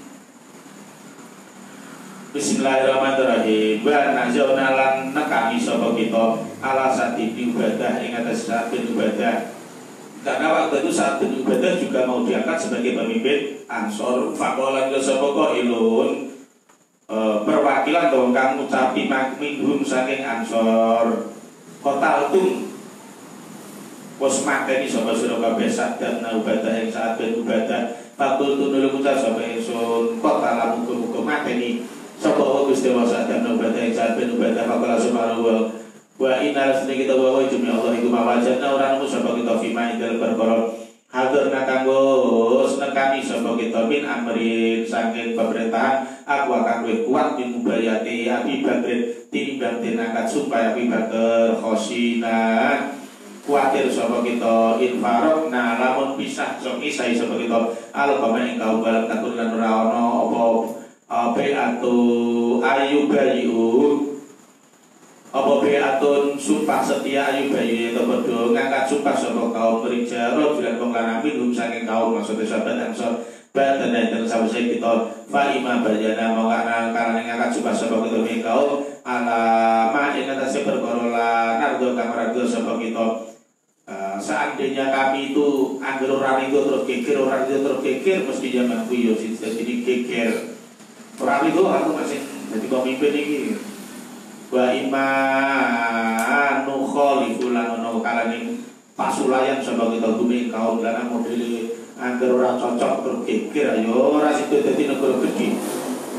Speaker 1: Bismillahirrahmanirrahim. Wa nazawna lan nekani sapa kita ala sati ibadah ing atas saat ibadah. Karena waktu itu saat beribadah juga mau diangkat sebagai pemimpin Ansor. Fakolan ke sopoko ilun perwakilan dong kamu capi minhum saking Ansor kota utung pos mateni sopa sira kabeh sadar naubadah yang saat beribadah. Fatul tunul ucap sopa ingsun kota lamu muga mateni sopa Gusti Allah sadar naubadah yang saat beribadah. Fakola subhanahu wa inna rasni kita bawa demi Allah iku mawajatna orang nemu sapa kita fima indal perkara hadir nakanggo nekani sapa kita min amrin saking pemerintahan aku akan luwih kuat di mubayati Abi Bakr tinimbang angkat sumpah Abi Bakr khosina kuatir sapa kita infarok nah lamun pisah sok isai sapa kita alqama ing kaum balang takun lan ora ana apa beatu ayubayu apa beatun sumpah setia ayubayu itu padha ngangkat sumpah sapa kaum rijal rojulan wong lanang minum saking kaum maksudnya sahabat Ansor badan dan sawise kita fa ima bayana mau ana ngangkat sumpah sapa kita ing kaum alama ing atase perkara lan nardo kang raga sapa kita. Seandainya kami itu angger orang itu terus geger mesti zaman kuwi yo jadi geger. Orang itu aku masih jadi pemimpin ini. Wa imanu khalifu lan ono kalane pasulayan sapa kita bumi kaum lan modele angger ora cocok terus geger ayo ora sido dadi negara gedhe.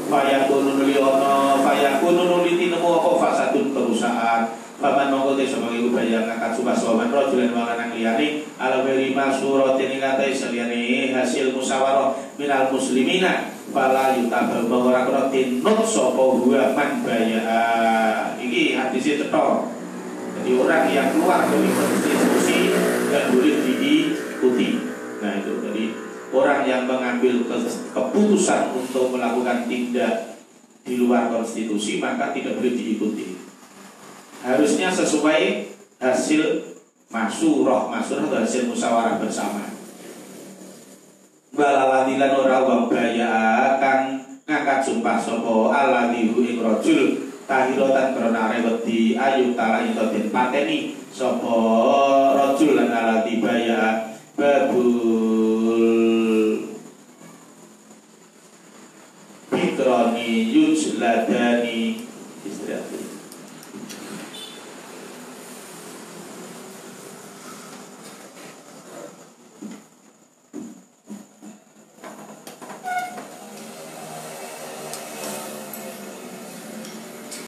Speaker 1: Fayakunu li ono fayakunu li tinemu apa fasatun perusahaan. Paman mongko te sebagai upaya ngangkat sumpah soman rajulan wong lanang liyane ala beri masuratin ing atai saliyane hasil musyawarah minal muslimina fala yutabal ora kena tinut sapa huwa man baya. Iki hadis cetha. Jadi orang yang keluar dari konstitusi tidak boleh diikuti. Nah itu jadi orang yang mengambil keputusan untuk melakukan tindak di luar konstitusi maka tidak boleh diikuti. Harusnya sesuai hasil masyurah atau hasil musyawarah bersama. Balaladilan ora wong baya kang ngangkat sumpah sapa alladhihu ing rajul tahiratan krana rewedi ayu tala ento den pateni sapa rajul lan alladhi baya babul fikrani yujlada